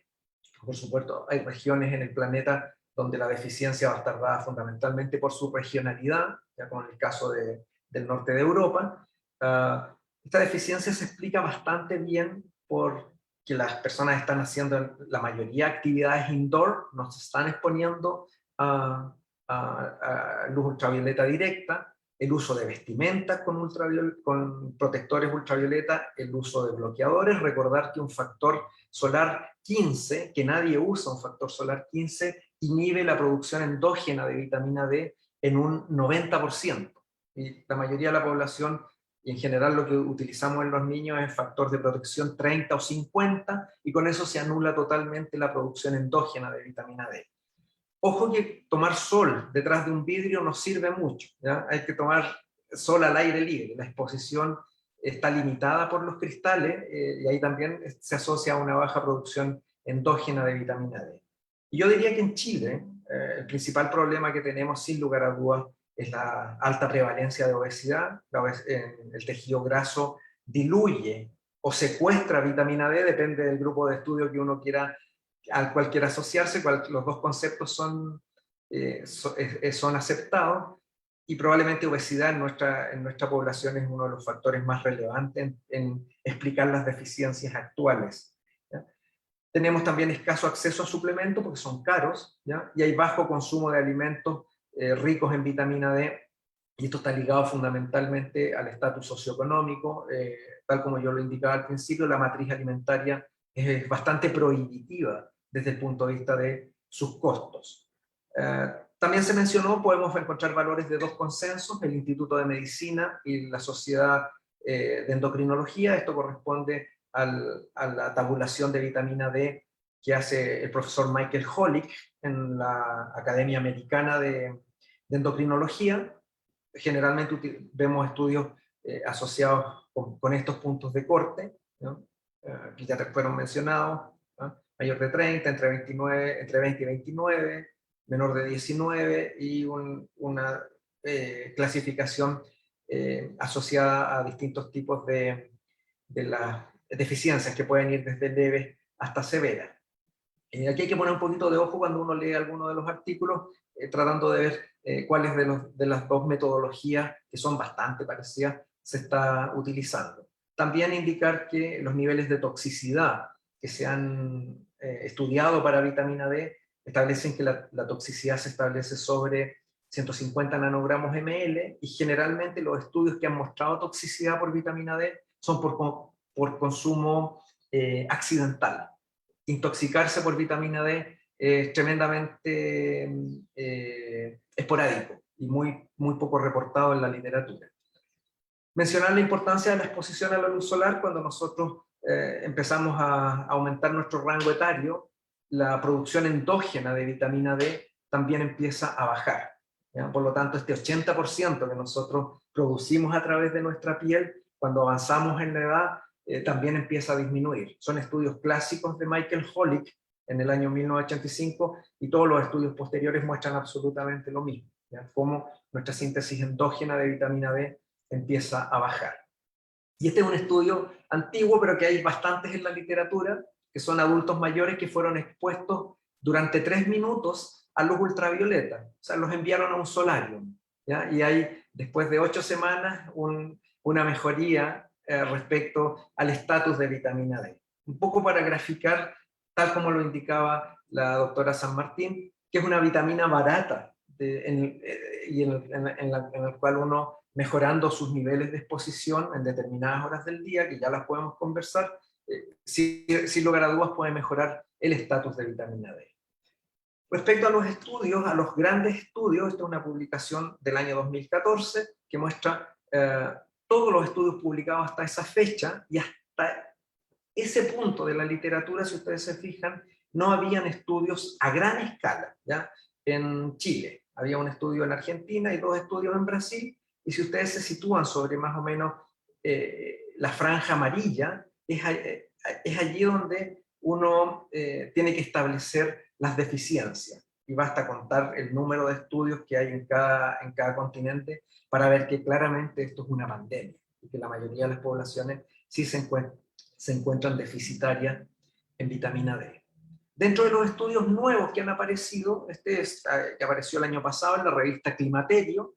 por supuesto, hay regiones en el planeta donde la deficiencia va a estar dada fundamentalmente por su regionalidad, ya como en el caso del norte de Europa. Esta deficiencia se explica bastante bien porque las personas están haciendo la mayoría de actividades indoor, no se están exponiendo a luz ultravioleta directa, el uso de vestimentas con protectores ultravioleta, el uso de bloqueadores. Recordar que un factor solar 15, que nadie usa un factor solar 15, inhibe la producción endógena de vitamina D en un 90%. y la mayoría de la población, y en general lo que utilizamos en los niños es factor de protección 30 o 50, y con eso se anula totalmente la producción endógena de vitamina D. Ojo que tomar sol detrás de un vidrio no sirve mucho, ¿ya? Hay que tomar sol al aire libre, la exposición está limitada por los cristales y ahí también se asocia a una baja producción endógena de vitamina D. Y yo diría que en Chile el principal problema que tenemos sin lugar a dudas es la alta prevalencia de obesidad. El tejido graso diluye o secuestra vitamina D, depende del grupo de estudio que uno quiera, al cual quiera asociarse, los dos conceptos son aceptados, y probablemente obesidad en nuestra población es uno de los factores más relevantes en explicar las deficiencias actuales, ¿ya? Tenemos también escaso acceso a suplementos porque son caros, ¿ya? Y hay bajo consumo de alimentos ricos en vitamina D, y esto está ligado fundamentalmente al estatus socioeconómico. Tal como yo lo indicaba al principio, la matriz alimentaria es bastante prohibitiva desde el punto de vista de sus costos. También se mencionó, podemos encontrar valores de dos consensos, el Instituto de Medicina y la Sociedad de Endocrinología. Esto corresponde a la tabulación de vitamina D que hace el profesor Michael Holick en la Academia Americana de Endocrinología. Generalmente vemos estudios asociados con estos puntos de corte, ¿no? Que ya fueron mencionados, ¿no? Mayor de 30, entre 20 y 29, menor de 19, y una clasificación asociada a distintos tipos de las deficiencias que pueden ir desde leves hasta severas. Aquí hay que poner un poquito de ojo cuando uno lee alguno de los artículos, tratando de ver cuáles de las dos metodologías, que son bastante parecidas, se está utilizando. También indicar que los niveles de toxicidad que se han estudiado para vitamina D establecen que la toxicidad se establece sobre 150 nanogramos ml, y generalmente los estudios que han mostrado toxicidad por vitamina D son por consumo accidental. Intoxicarse por vitamina D es tremendamente esporádico y muy poco reportado en la literatura. Mencionar la importancia de la exposición a la luz solar. Cuando nosotros empezamos a aumentar nuestro rango etario, la producción endógena de vitamina D también empieza a bajar, ¿ya? Por lo tanto, este 80% que nosotros producimos a través de nuestra piel, cuando avanzamos en la edad, también empieza a disminuir. Son estudios clásicos de Michael Holick en el año 1985, y todos los estudios posteriores muestran absolutamente lo mismo, ¿ya? Cómo nuestra síntesis endógena de vitamina D empieza a bajar. Y este es un estudio antiguo, pero que hay bastantes en la literatura, que son adultos mayores que fueron expuestos durante 3 minutos a luz ultravioleta. O sea, los enviaron a un solarium, ¿ya? Y hay, después de 8 semanas, una mejoría respecto al estatus de vitamina D. Un poco para graficar, tal como lo indicaba la doctora San Martín, que es una vitamina barata, en el cual uno, mejorando sus niveles de exposición en determinadas horas del día, que ya las podemos conversar, sin lugar a dudas puede mejorar el estatus de vitamina D. Respecto a los estudios, a los grandes estudios, esta es una publicación del año 2014 que muestra todos los estudios publicados hasta esa fecha, y hasta ese punto de la literatura, si ustedes se fijan, no habían estudios a gran escala, ¿ya? En Chile había un estudio en Argentina y 2 estudios en Brasil, y si ustedes se sitúan sobre más o menos la franja amarilla, es allí donde uno tiene que establecer las deficiencias, y basta contar el número de estudios que hay en cada continente para ver que claramente esto es una pandemia, y que la mayoría de las poblaciones sí se encuentran deficitarias en vitamina D. Dentro de los estudios nuevos que han aparecido, que apareció el año pasado en la revista Climaterio,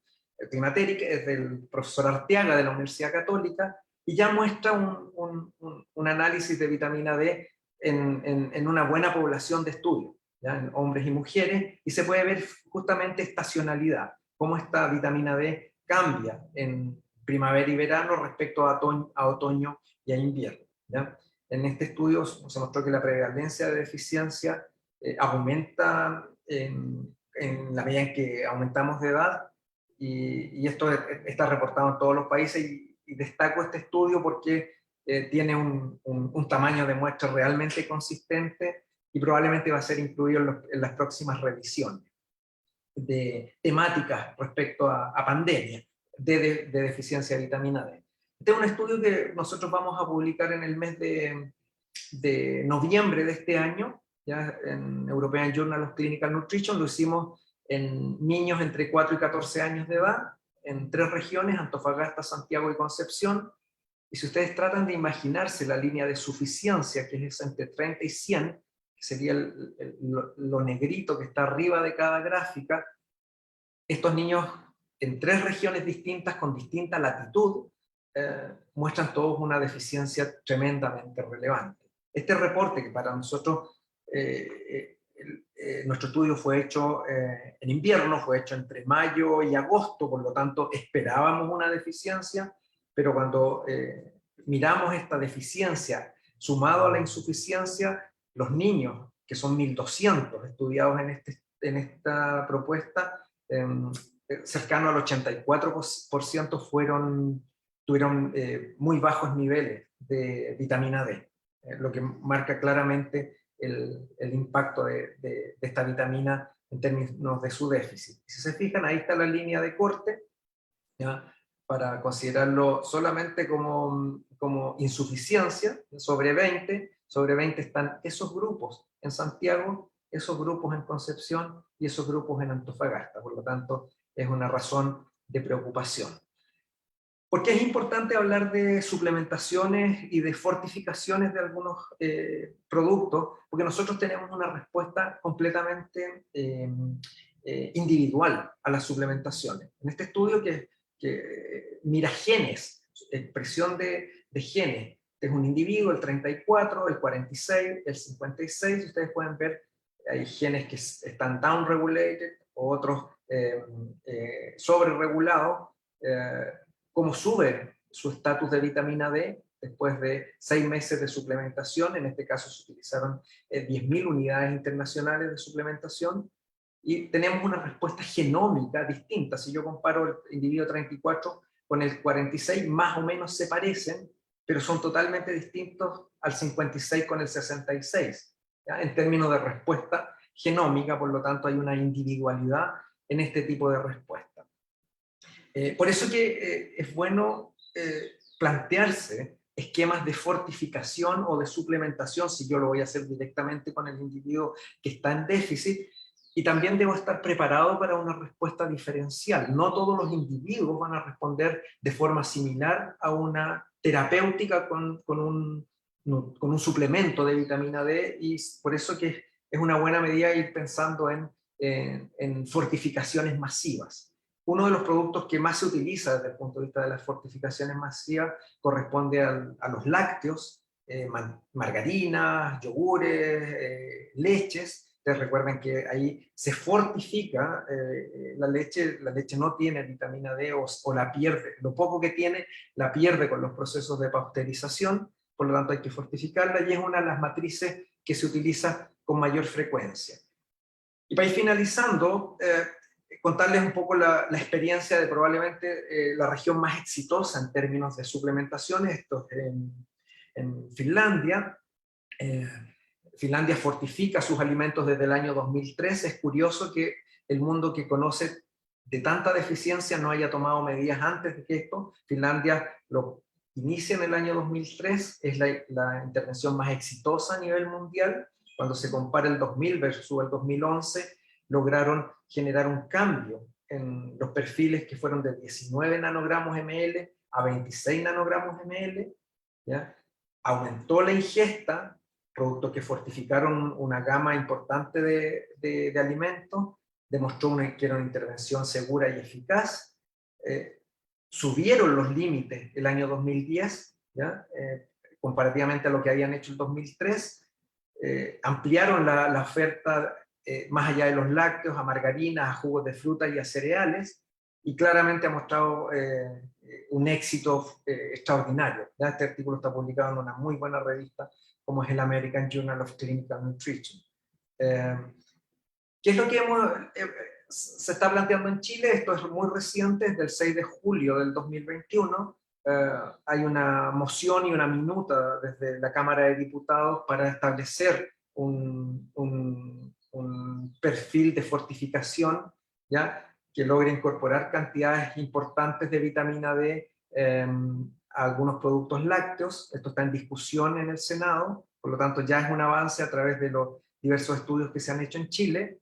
Climateric, es del profesor Arteaga de la Universidad Católica, y ya muestra un análisis de vitamina D en una buena población de estudio, ¿ya? En hombres y mujeres, y se puede ver justamente estacionalidad, cómo esta vitamina D cambia en primavera y verano respecto a otoño y a invierno, ¿ya? En este estudio se mostró que la prevalencia de deficiencia aumenta en la medida en que aumentamos de edad, y esto está reportado en todos los países, y destaco este estudio porque tiene un tamaño de muestra realmente consistente y probablemente va a ser incluido en las próximas revisiones de temáticas respecto a pandemia de deficiencia de vitamina D. Este es un estudio que nosotros vamos a publicar en el mes de noviembre de este año, ya en European Journal of Clinical Nutrition. Lo hicimos en niños entre 4 y 14 años de edad, en 3 regiones, Antofagasta, Santiago y Concepción. Y si ustedes tratan de imaginarse la línea de suficiencia, que es entre 30 y 100, que sería lo negrito que está arriba de cada gráfica, estos niños en 3 regiones distintas, con distinta latitud, muestran todos una deficiencia tremendamente relevante. Este reporte, que para nosotros, nuestro estudio fue hecho en invierno, fue hecho entre mayo y agosto, por lo tanto esperábamos una deficiencia, pero cuando miramos esta deficiencia sumado a la insuficiencia, los niños, que son 1.200 estudiados en esta propuesta, cercano al 84% tuvieron muy bajos niveles de vitamina D, lo que marca claramente el impacto de esta vitamina en términos de su déficit. Si se fijan, ahí está la línea de corte, ¿ya? Para considerarlo solamente como insuficiencia, sobre 20 están esos grupos en Santiago, esos grupos en Concepción y esos grupos en Antofagasta. Por lo tanto, es una razón de preocupación. ¿Por qué es importante hablar de suplementaciones y de fortificaciones de algunos productos? Porque nosotros tenemos una respuesta completamente individual a las suplementaciones. En este estudio que mira genes, expresión de genes, es un individuo, el 34, el 46, el 56, ustedes pueden ver, hay genes que están down-regulated, otros sobre-regulados, cómo sube su estatus de vitamina D después de 6 meses de suplementación. En este caso se utilizaron 10.000 unidades internacionales de suplementación, y tenemos una respuesta genómica distinta. Si yo comparo el individuo 34 con el 46, más o menos se parecen, pero son totalmente distintos al 56 con el 66, ¿ya? En términos de respuesta genómica. Por lo tanto, hay una individualidad en este tipo de respuesta. Por eso que es bueno plantearse esquemas de fortificación o de suplementación, si yo lo voy a hacer directamente con el individuo que está en déficit, y también debo estar preparado para una respuesta diferencial. No todos los individuos van a responder de forma similar a una terapéutica con un suplemento de vitamina D, y por eso que es una buena medida ir pensando en fortificaciones masivas. Uno de los productos que más se utiliza desde el punto de vista de las fortificaciones masivas corresponde a los lácteos, margarinas, yogures, leches. Ustedes recuerden que ahí se fortifica la leche. La leche no tiene vitamina D o la pierde. Lo poco que tiene la pierde con los procesos de pasteurización, por lo tanto hay que fortificarla, y es una de las matrices que se utiliza con mayor frecuencia. Y para ir finalizando, contarles un poco la experiencia de probablemente la región más exitosa en términos de suplementaciones. Esto es en Finlandia. Finlandia fortifica sus alimentos desde el año 2003. Es curioso que el mundo que conoce de tanta deficiencia no haya tomado medidas antes de que esto. Finlandia lo inicia en el año 2003, es la intervención más exitosa a nivel mundial. Cuando se compara el 2000 versus el 2011, lograron generar un cambio en los perfiles que fueron de 19 nanogramos ml a 26 nanogramos ml, ¿ya? Aumentó la ingesta, productos que fortificaron una gama importante de alimentos, demostró que era una intervención segura y eficaz. Subieron los límites el año 2010, ¿ya? Comparativamente a lo que habían hecho el 2003, ampliaron la oferta más allá de los lácteos, a margarinas, a jugos de fruta y a cereales, y claramente ha mostrado un éxito extraordinario, ¿ya? Este artículo está publicado en una muy buena revista como es el American Journal of Clinical Nutrition. ¿Qué es lo que se está planteando en Chile, esto es muy reciente, es del 6 de julio del 2021, hay una moción y una minuta desde la Cámara de Diputados para establecer un perfil de fortificación, ¿ya?, que logre incorporar cantidades importantes de vitamina D a algunos productos lácteos. Esto está en discusión en el Senado, por lo tanto ya es un avance a través de los diversos estudios que se han hecho en Chile.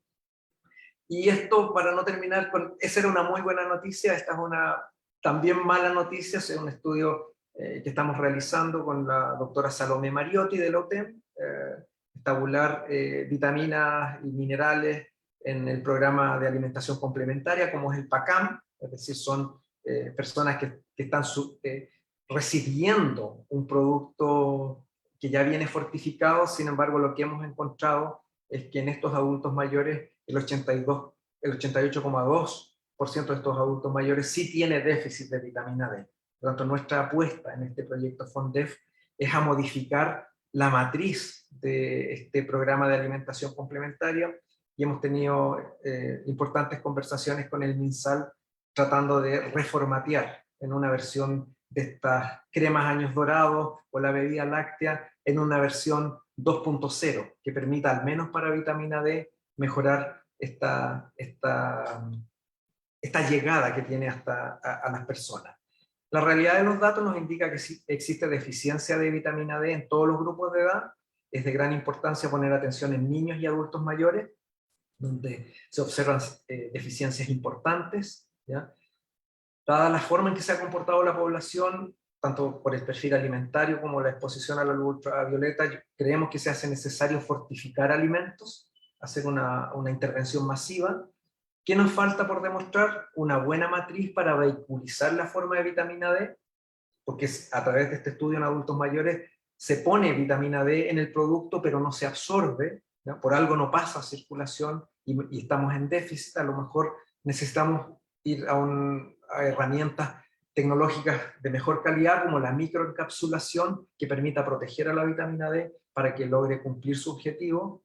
Y esto, para no terminar con, esa era una muy buena noticia, esta es una también mala noticia, es un estudio que estamos realizando con la doctora Salomé Mariotti de la UTEM, tabular vitaminas y minerales en el programa de alimentación complementaria, como es el PACAM, es decir, son personas que están recibiendo un producto que ya viene fortificado. Sin embargo, lo que hemos encontrado es que en estos adultos mayores el 88,2% de estos adultos mayores sí tiene déficit de vitamina D. Por lo tanto, nuestra apuesta en este proyecto FONDEF es a modificar la matriz de este programa de alimentación complementaria, y hemos tenido importantes conversaciones con el MinSal tratando de reformatear en una versión de estas cremas años dorados o la bebida láctea en una versión 2.0 que permita, al menos para vitamina D, mejorar esta llegada que tiene hasta a las personas. La realidad de los datos nos indica que existe deficiencia de vitamina D en todos los grupos de edad. Es de gran importancia poner atención en niños y adultos mayores, donde se observan deficiencias importantes, ¿ya? Dada la forma en que se ha comportado la población, tanto por el perfil alimentario como la exposición a la luz ultravioleta, creemos que se hace necesario fortificar alimentos, hacer una intervención masiva. ¿Qué nos falta por demostrar? Una buena matriz para vehiculizar la forma de vitamina D, porque a través de este estudio en adultos mayores se pone vitamina D en el producto, pero no se absorbe, ¿ya? Por algo no pasa a circulación y estamos en déficit. A lo mejor necesitamos ir a herramientas tecnológicas de mejor calidad, como la microencapsulación, que permita proteger a la vitamina D para que logre cumplir su objetivo.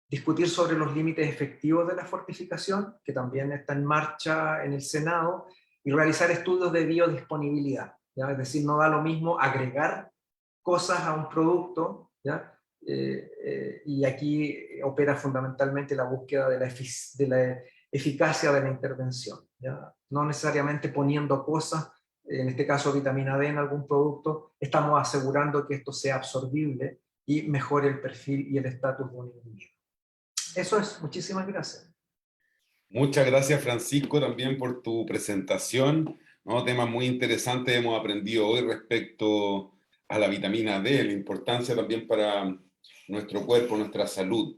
Discutir sobre los límites efectivos de la fortificación, que también está en marcha en el Senado, y realizar estudios de biodisponibilidad, ¿ya? Es decir, no da lo mismo agregar cosas a un producto, ¿ya? Y aquí opera fundamentalmente la búsqueda de la eficacia de la intervención, ¿ya? No necesariamente poniendo cosas, en este caso vitamina D en algún producto, estamos asegurando que esto sea absorbible y mejore el perfil y el estatus de un individuo. Eso es, muchísimas gracias. Muchas gracias, Francisco, también por tu presentación, ¿no? Temas muy interesantes hemos aprendido hoy respecto a la vitamina D, la importancia también para nuestro cuerpo, nuestra salud.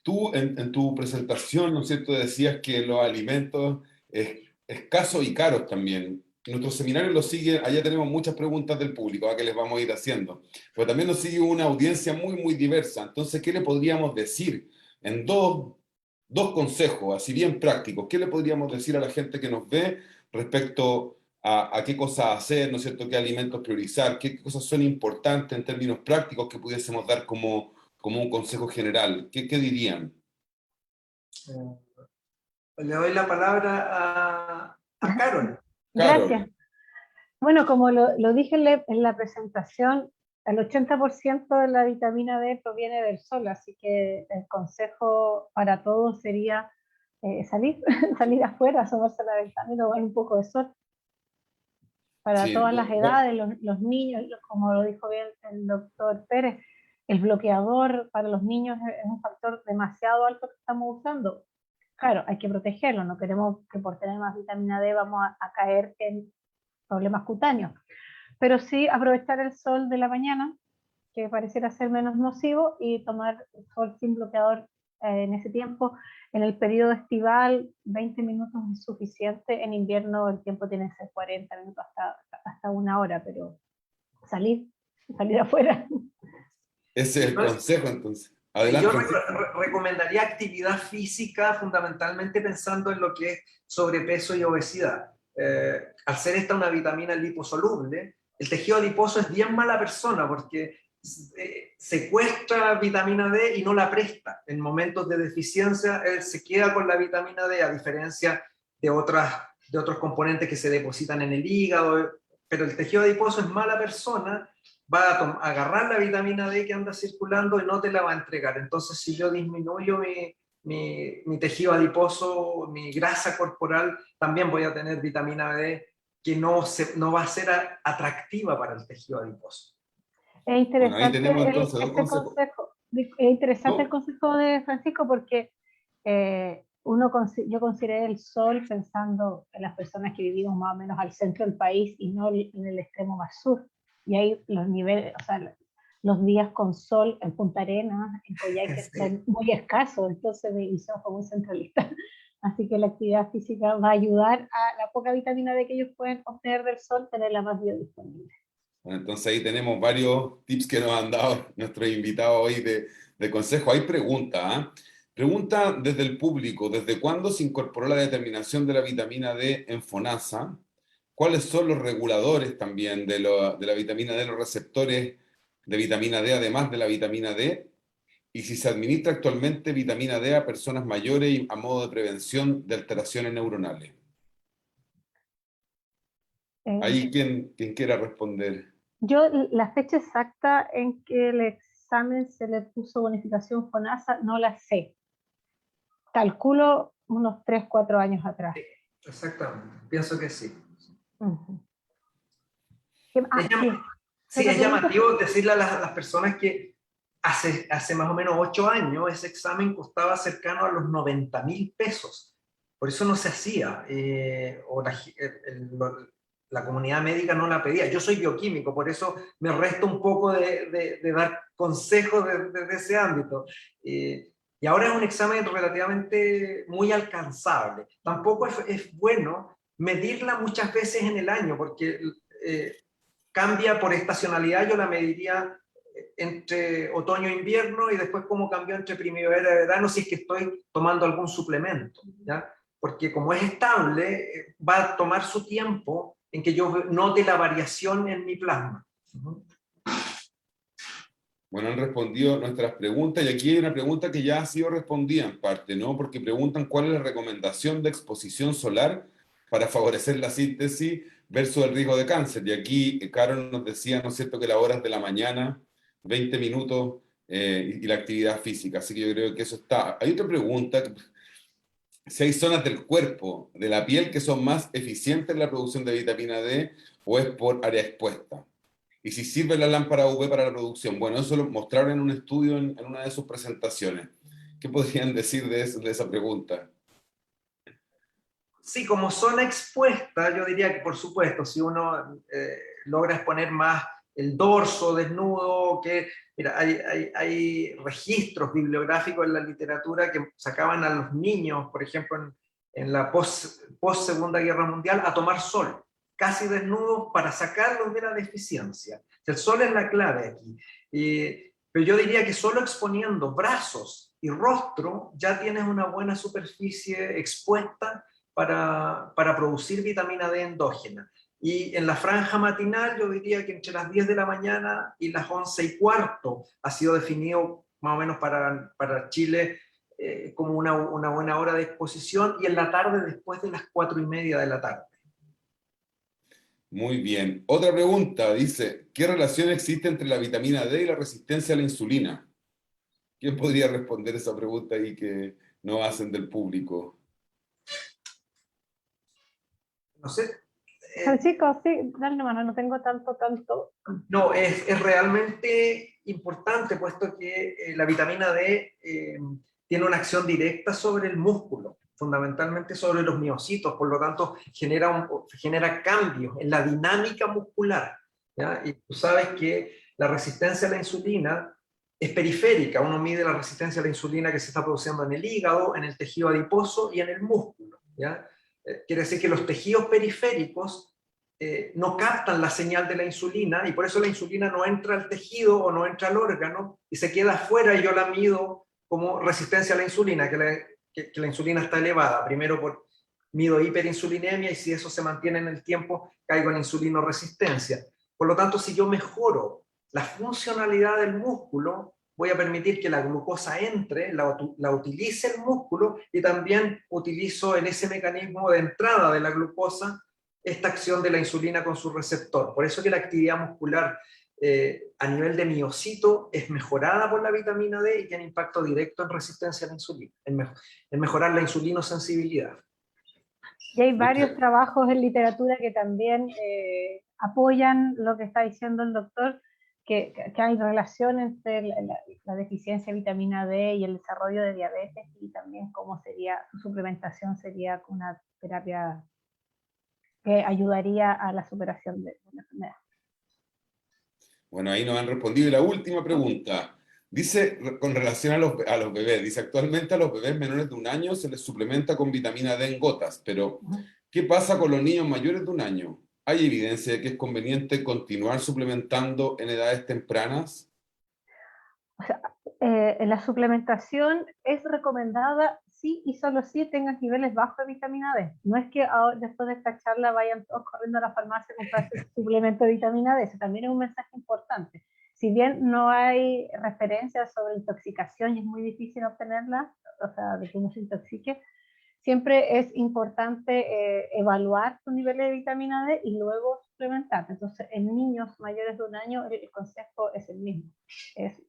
Tú en tu presentación, ¿no es cierto?, decías que los alimentos escasos y caros también. Nuestro seminario lo sigue, allá tenemos muchas preguntas del público, a que les vamos a ir haciendo, pero también nos sigue una audiencia muy, muy diversa. Entonces, ¿qué le podríamos decir en dos consejos, así bien prácticos? ¿Qué le podríamos decir a la gente que nos ve respecto a qué cosas hacer, ¿no es cierto?, qué alimentos priorizar, qué cosas son importantes en términos prácticos que pudiésemos dar como un consejo general? ¿Qué dirían? Le doy la palabra a Carol. Gracias. Bueno, como lo dije en la presentación, el 80% de la vitamina D proviene del sol, así que el consejo para todos sería salir afuera, asomarse a la ventana y tomar un poco de sol. Para todas las edades, los niños, como lo dijo bien el doctor Pérez, el bloqueador para los niños es un factor demasiado alto que estamos usando. Claro, hay que protegerlo, no queremos que por tener más vitamina D vamos a caer en problemas cutáneos, pero sí aprovechar el sol de la mañana, que pareciera ser menos nocivo, y tomar el sol sin bloqueador en ese tiempo. En el periodo estival 20 minutos es suficiente, en invierno el tiempo tiene que ser 40 minutos hasta una hora, pero salir afuera. Ese es el consejo, entonces. Adelante. Yo recomendaría actividad física, fundamentalmente pensando en lo que es sobrepeso y obesidad. Al ser esta una vitamina liposoluble, el tejido adiposo es bien mala persona, porque secuestra vitamina D y no la presta. En momentos de deficiencia, él se queda con la vitamina D, a diferencia de otros componentes que se depositan en el hígado, pero el tejido adiposo es mala persona, va a agarrar la vitamina D que anda circulando y no te la va a entregar. Entonces, si yo disminuyo mi tejido adiposo, mi grasa corporal, también voy a tener vitamina D que no va a ser atractiva para el tejido adiposo. Es Bueno, ahí interesante tenemos entonces dos ese consejos. consejo. Es interesante el ¿No? consejo de Francisco porque yo consideré el sol pensando en las personas que vivimos más o menos al centro del país y no en el extremo más sur. Y ahí los niveles, o sea, los días con sol en Punta Arenas, en Coyhaique, Sí. son muy escasos, entonces mi visión fue muy centralista. Así que la actividad física va a ayudar a la poca vitamina D que ellos pueden obtener del sol, tenerla más biodisponible. Bueno, entonces ahí tenemos varios tips que nos han dado nuestros invitados hoy de consejo. Hay pregunta, ¿ah? Pregunta desde el público, ¿desde cuándo se incorporó la determinación de la vitamina D en FONASA? ¿Cuáles son los reguladores también de la vitamina D, los receptores de vitamina D, además de la vitamina D? Y si se administra actualmente vitamina D a personas mayores y a modo de prevención de alteraciones neuronales. Ahí, ¿quién quiera responder? Yo la fecha exacta en que el examen se le puso bonificación FONASA no la sé. Calculo unos 3, 4 años atrás. Exactamente, pienso que sí. Uh-huh. Sí, es llamativo decirle a las personas que hace más o menos 8 años ese examen costaba cercano a los 90.000 pesos. Por eso no se hacía, o la comunidad médica no la pedía. Yo soy bioquímico, por eso me resto un poco de dar consejos desde ese ámbito. Y ahora es un examen relativamente muy alcanzable. Tampoco es bueno medirla muchas veces en el año, porque cambia por estacionalidad. Yo la mediría entre otoño e invierno y después cómo cambió entre primavera y verano si es que estoy tomando algún suplemento, ¿ya? Porque como es estable, va a tomar su tiempo en que yo note la variación en mi plasma. Bueno, han respondido nuestras preguntas y aquí hay una pregunta que ya ha sido respondida en parte, ¿no? Porque preguntan cuál es la recomendación de exposición solar para favorecer la síntesis versus el riesgo de cáncer. Y aquí Carol nos decía, ¿no es cierto?, que las horas de la mañana, 20 minutos y la actividad física. Así que yo creo que eso está. Hay otra pregunta, si hay zonas del cuerpo, de la piel, que son más eficientes en la producción de vitamina D o es por área expuesta. Y si sirve la lámpara UV para la producción. Bueno, eso lo mostraron en un estudio en una de sus presentaciones. ¿Qué podrían decir de esa pregunta? Sí, como zona expuesta, yo diría que por supuesto, si uno logra exponer más el dorso desnudo, que mira, hay registros bibliográficos en la literatura que sacaban a los niños, por ejemplo, en la post-Segunda Guerra Mundial, a tomar sol, casi desnudos, para sacarlos de la deficiencia. El sol es la clave aquí. Pero yo diría que solo exponiendo brazos y rostro ya tienes una buena superficie expuesta para producir vitamina D endógena. Y en la franja matinal yo diría que entre las 10 de la mañana y las 11:15 ha sido definido más o menos para Chile como una buena hora de exposición, y en la tarde después de las 4:30 de la tarde. Muy bien. Otra pregunta dice, ¿qué relación existe entre la vitamina D y la resistencia a la insulina? ¿Quién podría responder esa pregunta ahí que nos hacen del público? No sé. Francisco, sí, dale mano, no tengo tanto. No, es realmente importante, puesto que la vitamina D tiene una acción directa sobre el músculo, fundamentalmente sobre los miocitos, por lo tanto genera cambios en la dinámica muscular, ¿ya? Y tú sabes que la resistencia a la insulina es periférica. Uno mide la resistencia a la insulina que se está produciendo en el hígado, en el tejido adiposo y en el músculo, ¿ya? Quiere decir que los tejidos periféricos no captan la señal de la insulina, y por eso la insulina no entra al tejido o no entra al órgano y se queda afuera, y yo la mido como resistencia a la insulina, que la insulina está elevada. Primero mido hiperinsulinemia, y si eso se mantiene en el tiempo, caigo en insulinoresistencia. Por lo tanto, si yo mejoro la funcionalidad del músculo, voy a permitir que la glucosa entre, la utilice el músculo, y también utilizo en ese mecanismo de entrada de la glucosa esta acción de la insulina con su receptor. Por eso que la actividad muscular a nivel de miocito es mejorada por la vitamina D y tiene impacto directo en resistencia a la insulina, en mejorar la insulinosensibilidad. Y hay varios trabajos en literatura que también apoyan lo que está diciendo el doctor, que hay relación entre la deficiencia de vitamina D y el desarrollo de diabetes, y también cómo sería su suplementación, sería una terapia que ayudaría a la superación de la enfermedad. Bueno, ahí nos han respondido. Y la última pregunta, dice, con relación a los bebés, dice, actualmente a los bebés menores de 1 año se les suplementa con vitamina D en gotas, pero ¿qué pasa con los niños mayores de 1 año? ¿Hay evidencia de que es conveniente continuar suplementando en edades tempranas? O sea, la suplementación es recomendada sí y solo si tengas niveles bajos de vitamina D. No es que ahora, después de esta charla vayan todos corriendo a la farmacia a comprarse el suplemento de vitamina D. Eso también es un mensaje importante. Si bien no hay referencias sobre intoxicación y es muy difícil obtenerla, o sea, de que uno se intoxique, siempre es importante evaluar tu nivel de vitamina D y luego suplementar. Entonces, en niños mayores de 1 año el consejo es el mismo. Es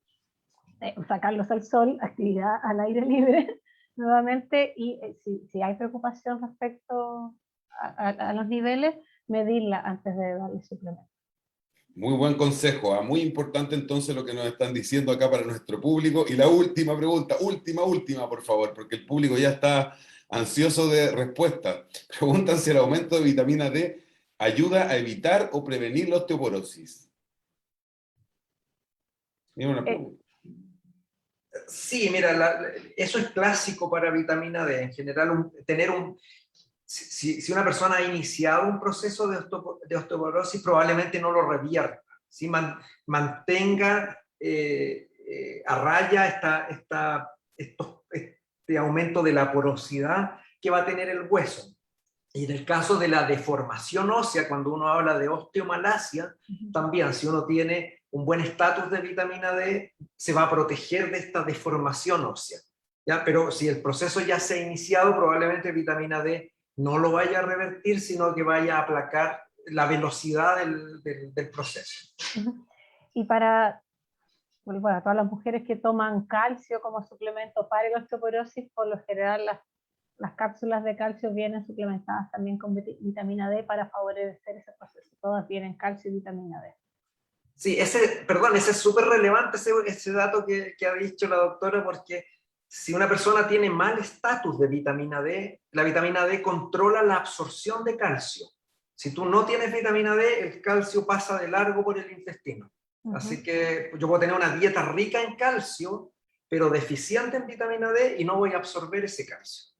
sacarlos al sol, actividad al aire libre nuevamente, y si hay preocupación respecto a los niveles, medirla antes de darle suplemento. Muy buen consejo, muy importante entonces lo que nos están diciendo acá para nuestro público. Y la última pregunta, última, por favor, porque el público ya está ansioso de respuesta. Preguntan si el aumento de vitamina D ayuda a evitar o prevenir la osteoporosis. Mira una pregunta. Sí, mira, eso es clásico para vitamina D. En general, si una persona ha iniciado un proceso de osteoporosis, probablemente no lo revierta. ¿Sí? Mantenga a raya este aumento de la porosidad que va a tener el hueso. Y en el caso de la deformación ósea, cuando uno habla de osteomalacia, también si uno tiene un buen estatus de vitamina D, se va a proteger de esta deformación ósea. ¿Ya? Pero si el proceso ya se ha iniciado, probablemente vitamina D no lo vaya a revertir, sino que vaya a aplacar la velocidad del proceso. Y para todas las mujeres que toman calcio como suplemento para la osteoporosis, por lo general las cápsulas de calcio vienen suplementadas también con vitamina D para favorecer ese proceso. Todas vienen calcio y vitamina D. Sí, ese es súper relevante ese dato que ha dicho la doctora, porque si una persona tiene mal estatus de vitamina D, la vitamina D controla la absorción de calcio. Si tú no tienes vitamina D, el calcio pasa de largo por el intestino. Así que yo puedo tener una dieta rica en calcio, pero deficiente en vitamina D, y no voy a absorber ese calcio.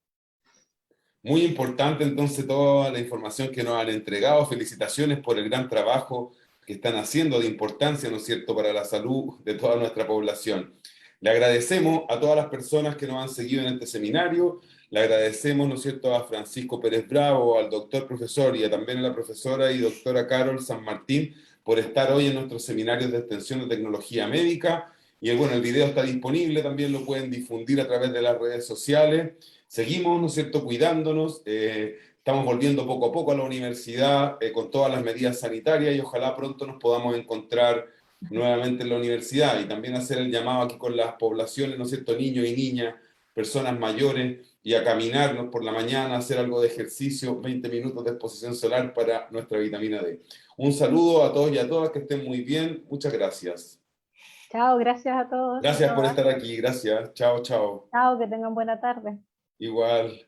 Muy importante entonces toda la información que nos han entregado. Felicitaciones por el gran trabajo que están haciendo de importancia, ¿no es cierto?, para la salud de toda nuestra población. Le agradecemos a todas las personas que nos han seguido en este seminario. Le agradecemos, ¿no es cierto?, a Francisco Pérez Bravo, al doctor profesor y también a la profesora y doctora Carol San Martín por estar hoy en nuestros seminarios de extensión de tecnología médica. Y bueno, el video está disponible, también lo pueden difundir a través de las redes sociales. Seguimos, ¿no es cierto?, cuidándonos. Estamos volviendo poco a poco a la universidad con todas las medidas sanitarias y ojalá pronto nos podamos encontrar nuevamente en la universidad, y también hacer el llamado aquí con las poblaciones, ¿no es cierto?, niños y niñas, personas mayores, y a caminarnos por la mañana, hacer algo de ejercicio, 20 minutos de exposición solar para nuestra vitamina D. Un saludo a todos y a todas, que estén muy bien. Muchas gracias. Chao, gracias a todos. Gracias por estar aquí, gracias. Chao, chao. Chao, que tengan buena tarde. Igual.